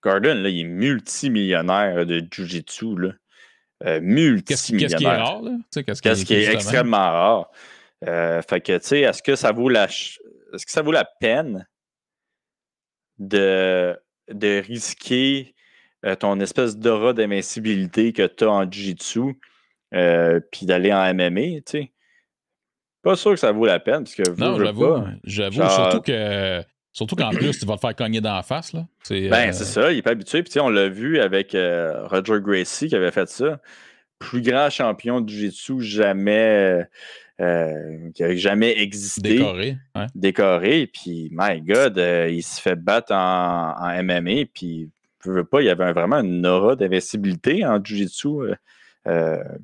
Gordon, là, il est multimillionnaire de Jiu-Jitsu, là. Multimillionnaire. Qu'est-ce qui est rare, là? Qu'est-ce qui est extrêmement rare. Fait que, tu sais, est-ce que ça vaut la peine de risquer ton espèce d'aura d'invincibilité que tu as en Jiu-Jitsu puis d'aller en MMA, tu sais? Pas sûr que ça vaut la peine, parce que non, j'avoue, surtout qu'en plus, tu vas te faire cogner dans la face, là. C'est ça, il n'est pas habitué. Puis, on l'a vu avec Roger Gracie qui avait fait ça. plus grand champion de Jiu-Jitsu jamais, qui a jamais existé. Décoré. Ouais. Décoré. Puis, my God, il se fait battre en MMA. Puis, je veux pas, il y avait vraiment une aura d'invincibilité en Jiu-Jitsu.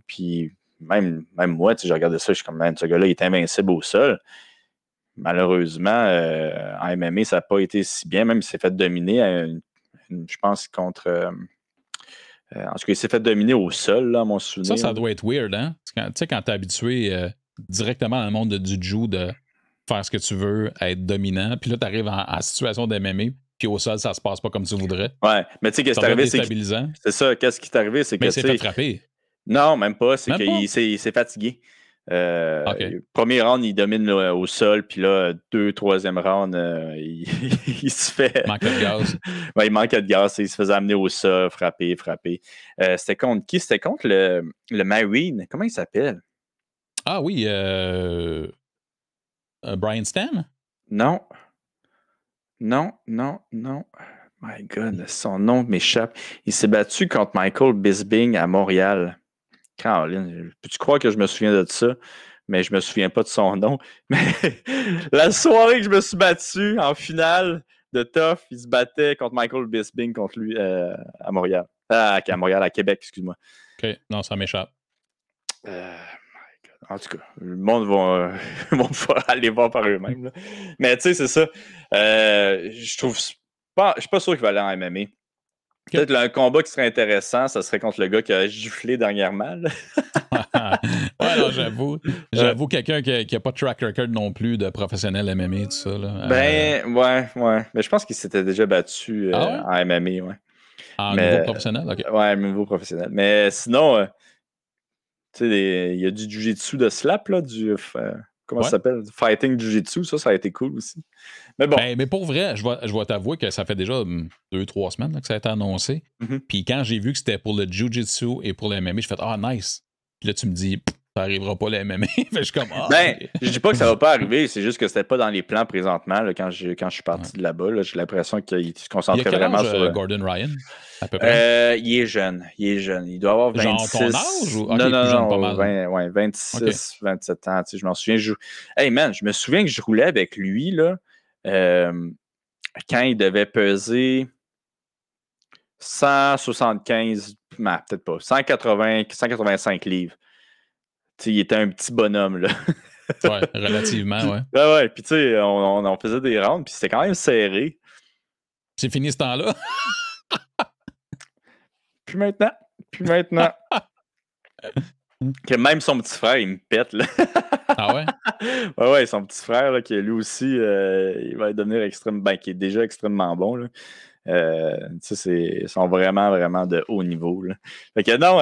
Puis, même moi, je regardais ça, je suis comme, man, ce gars-là, il est invincible au sol. Malheureusement, en MMA, ça n'a pas été si bien. Même, il s'est fait dominer, je pense, contre. En tout cas, il s'est fait dominer au sol, là, à mon souvenir. Ça doit être weird, hein? Tu sais, quand t'es habitué directement dans le monde du Jiu de faire ce que tu veux, être dominant, puis là, t'arrives en situation d'MMA, puis au sol, ça se passe pas comme tu voudrais. Ouais, mais tu sais, qu'est-ce qui est arrivé, c'est ça. Qu'est-ce qui est arrivé, c'est que. Mais il s'est fait frapper. Non, même pas. C'est qu'il s'est fatigué. Premier round, il domine au sol, puis là, 2, 3e round, il se fait. Manquait de gaz. Ouais, il manquait de gaz, il se faisait amener au sol, frapper. C'était contre qui? C'était contre le Marine. Comment il s'appelle? Ah oui, Brian Stan? Non. My God, son nom m'échappe. Il s'est battu contre Michael Bisping à Montréal. Caroline, peux-tu croire que je me souviens de ça? Mais je me souviens pas de son nom. Mais la soirée que je me suis battu en finale de Tough, il se battait contre Michael Bisping contre lui à Montréal. À Montréal, à Québec, excuse-moi. OK, non, ça m'échappe. En tout cas, le monde va aller voir par eux-mêmes. Là. Mais tu sais, c'est ça. Je trouve pas. Je suis pas sûr qu'il va aller en MMA. Peut-être un combat qui serait intéressant, ça serait contre le gars qui a giflé dernièrement. Ouais, non, j'avoue quelqu'un qui n'a pas de track record non plus de professionnel MMA, tout ça. Là. Ouais. Mais je pense qu'il s'était déjà battu en MMA, ouais. En niveau professionnel, OK. Ouais, niveau professionnel. Mais sinon, tu sais, il y a du Jiu-Jitsu de slap, là, comment ça s'appelle? Fighting Jiu-Jitsu, ça a été cool aussi. Mais bon. Mais pour vrai, je vais t'avouer que ça fait déjà 2-3 semaines là, que ça a été annoncé. Mm-hmm. Puis quand j'ai vu que c'était pour le Jiu-Jitsu et pour le MMA, j'ai fait « Ah, nice! » Puis là, tu me dis « Ça n'arrivera pas le MMA. » Je suis comme « Ah! » Je dis pas que ça va pas arriver, c'est juste que c'était pas dans les plans présentement, là, quand je suis parti de là-bas. Là, j'ai l'impression qu'il se concentrait vraiment sur... Gordon Ryan, à peu près? Il est jeune. Il doit avoir 26... Genre ton âge? Ou... Okay, non, pas mal. 26, 27 ans. Je m'en souviens. Hey man, je me souviens que je roulais avec lui, là, quand il devait peser 175, peut-être pas, 185 livres. T'sais, il était un petit bonhomme, là. Ouais, relativement, ouais. Ouais, puis tu sais, on faisait des rounds, puis c'était quand même serré. C'est fini ce temps-là? Puis maintenant. Que même son petit frère, il me pète, là. Ah ouais? Ouais, son petit frère, là, qui lui aussi, il va devenir qui est déjà extrêmement bon, là. Ils sont vraiment, vraiment de haut niveau, là. Fait que non,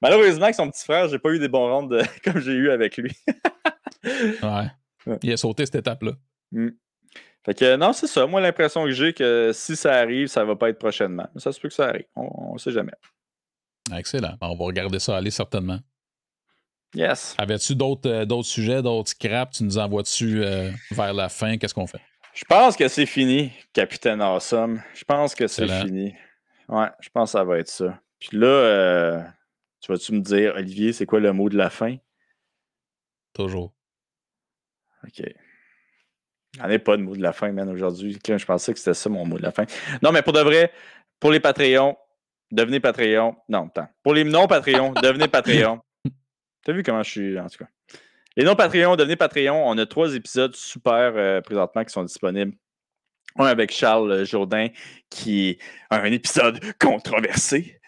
malheureusement, avec son petit frère, j'ai pas eu des bons rounds comme j'ai eu avec lui. Ouais. Il a sauté cette étape-là. Fait que non, c'est ça. Moi, l'impression que j'ai que si ça arrive, ça va pas être prochainement. Mais ça se peut que ça arrive. On sait jamais. Excellent. On va regarder ça aller certainement. Yes. Avais-tu d'autres sujets, d'autres scraps? Tu nous envoies-tu vers la fin? Qu'est-ce qu'on fait? Je pense que c'est fini, Capitaine Awesome. Je pense que c'est fini. Ouais, je pense que ça va être ça. Puis là, tu vas-tu me dire, Olivier, c'est quoi le mot de la fin? Toujours. OK. Il n'y en a pas de mot de la fin, man, aujourd'hui. Je pensais que c'était ça, mon mot de la fin. Non, mais pour de vrai, pour les Patreons, devenez Patreon. Non, attends. Pour les non-Patreons, devenez Patreon. T'as vu comment je suis, en tout cas. Les non-Patreons, devenez Patreon. On a 3 épisodes super présentement qui sont disponibles. Un avec Charles Jourdain, qui est un épisode controversé.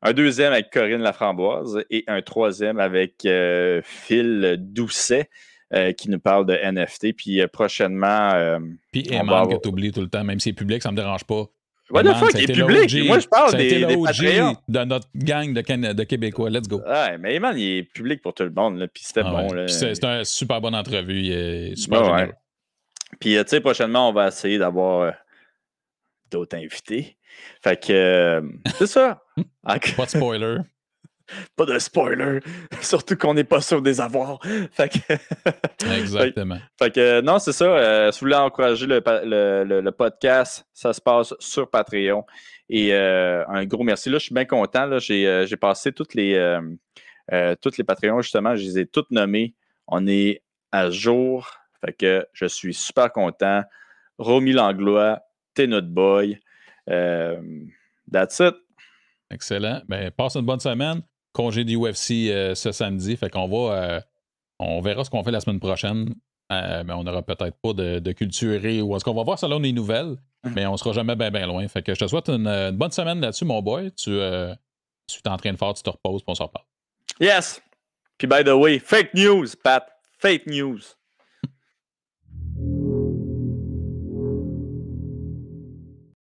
Un deuxième avec Corinne Laframboise. Et un troisième avec Phil Doucet, qui nous parle de NFT. Puis prochainement... Puis Eman, que tu oublies tout le temps, même si c'est public, ça ne me dérange pas. What the fuck, il est public? Moi, je parle des Patreons. De notre gang de Québécois. Let's go. Ouais, mais Eman, il est public pour tout le monde. Là, puis c'était bon. Ouais. C'était une super bonne entrevue. Il est super génial. Ouais. Puis, tu sais, prochainement, on va essayer d'avoir d'autres invités. Fait que, c'est ça. Pas de spoiler. Pas de spoiler. Surtout qu'on n'est pas sûr des avoirs. Fait que... Exactement. Fait que non, c'est ça. Si vous voulez encourager le podcast, ça se passe sur Patreon. Et un gros merci. Là, je suis bien content. Là, j'ai passé toutes les Patreons, justement. Je les ai toutes nommées. On est à jour. Fait que je suis super content. Romy Langlois, t'es notre boy. That's it. Excellent. Ben, passe une bonne semaine. Congé du UFC ce samedi. Fait qu'on va. On verra ce qu'on fait la semaine prochaine. Mais on n'aura peut-être pas de culturé ou est-ce qu'on va voir selon les nouvelles. Mais on sera jamais bien loin. Fait que je te souhaite une bonne semaine là-dessus, mon boy. Tu es en train de faire, tu te reposes, puis on s'en reparle. Yes. Puis by the way, fake news, Pat. Fake news.